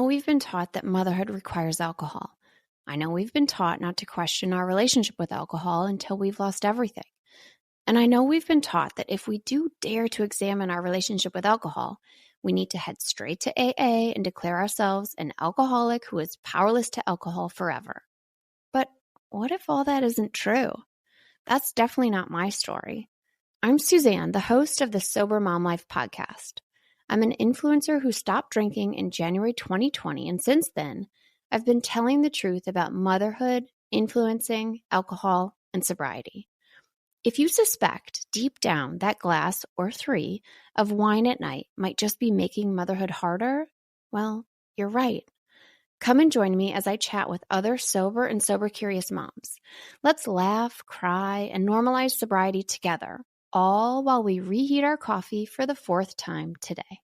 we've been taught that motherhood requires alcohol. I know we've been taught not to question our relationship with alcohol until we've lost everything. And I know we've been taught that if we do dare to examine our relationship with alcohol, we need to head straight to AA and declare ourselves an alcoholic who is powerless to alcohol forever. But what if all that isn't true? That's definitely not my story. I'm Suzanne, the host of the Sober Mom Life podcast. I'm an influencer who stopped drinking in January 2020, and since then, I've been telling the truth about motherhood, influencing, alcohol, and sobriety. If you suspect deep down that glass or 3 of wine at night might just be making motherhood harder, well, you're right. Come and join me as I chat with other sober and sober-curious moms. Let's laugh, cry, and normalize sobriety together, all while we reheat our coffee for the 4th time today.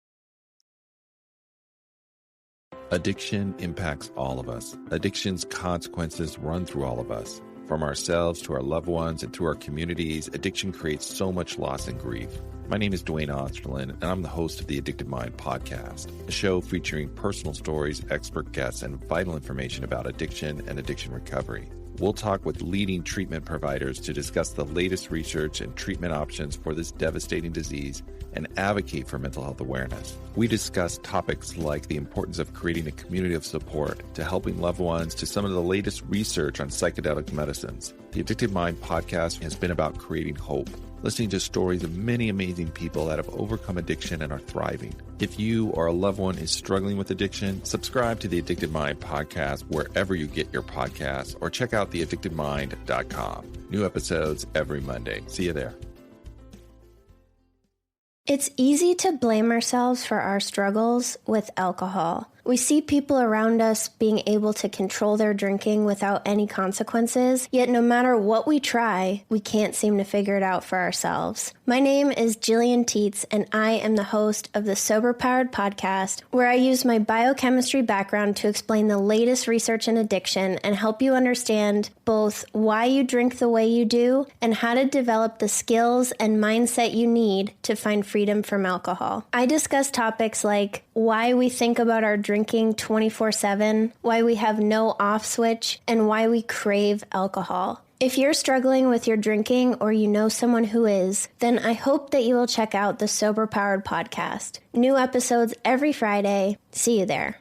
Addiction impacts all of us. Addiction's consequences run through all of us. From ourselves to our loved ones and through our communities, addiction creates so much loss and grief. My name is Dwayne Osterlin, and I'm the host of the Addicted Mind podcast, a show featuring personal stories, expert guests, and vital information about addiction and addiction recovery. We'll talk with leading treatment providers to discuss the latest research and treatment options for this devastating disease and advocate for mental health awareness. We discuss topics like the importance of creating a community of support to helping loved ones, to some of the latest research on psychedelic medicines. The Addicted Mind podcast has been about creating hope, listening to stories of many amazing people that have overcome addiction and are thriving. If you or a loved one is struggling with addiction, subscribe to the Addicted Mind podcast wherever you get your podcasts, or check out theaddictedmind.com. New episodes every Monday. See you there. It's easy to blame ourselves for our struggles with alcohol. We see people around us being able to control their drinking without any consequences, yet no matter what we try, we can't seem to figure it out for ourselves. My name is Jillian Teets, and I am the host of the Sober Powered podcast, where I use my biochemistry background to explain the latest research in addiction and help you understand both why you drink the way you do and how to develop the skills and mindset you need to find freedom from alcohol. I discuss topics like why we think about our drinking 24/7, why we have no off switch, and why we crave alcohol. If you're struggling with your drinking or you know someone who is, then I hope that you will check out the Sober Powered podcast. New episodes every Friday. See you there.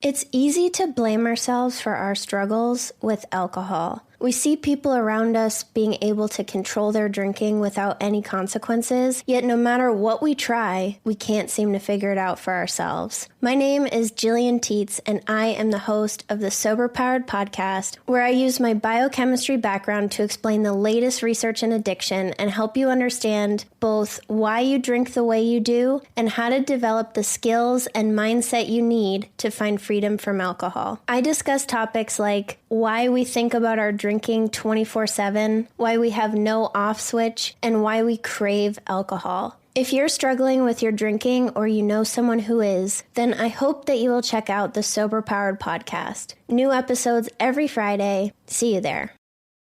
It's easy to blame ourselves for our struggles with alcohol. We see people around us being able to control their drinking without any consequences, yet no matter what we try, we can't seem to figure it out for ourselves. My name is Jillian Teets, and I am the host of the Sober Powered podcast, where I use my biochemistry background to explain the latest research in addiction and help you understand both why you drink the way you do and how to develop the skills and mindset you need to find freedom from alcohol. I discuss topics like why we think about our drinking 24/7, why we have no off switch, and why we crave alcohol. If you're struggling with your drinking or you know someone who is, then I hope that you will check out the Sober Powered podcast. New episodes every Friday. See you there.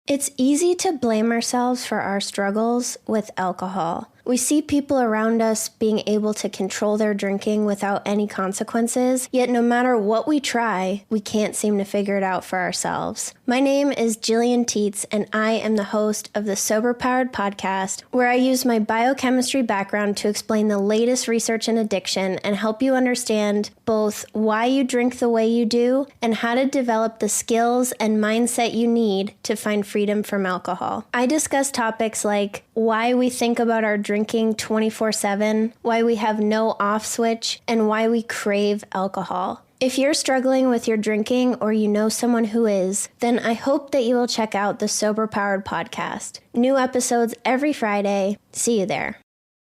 It's easy to blame ourselves for our struggles with alcohol. We see people around us being able to control their drinking without any consequences, yet no matter what we try, we can't seem to figure it out for ourselves. My name is Jillian Teets, and I am the host of the Sober Powered podcast, where I use my biochemistry background to explain the latest research in addiction and help you understand both why you drink the way you do and how to develop the skills and mindset you need to find freedom from alcohol. I discuss topics like why we think about our drinking 24/7, why we have no off switch, and why we crave alcohol. If you're struggling with your drinking or you know someone who is, then I hope that you will check out the Sober Powered podcast. New episodes every Friday. See you there.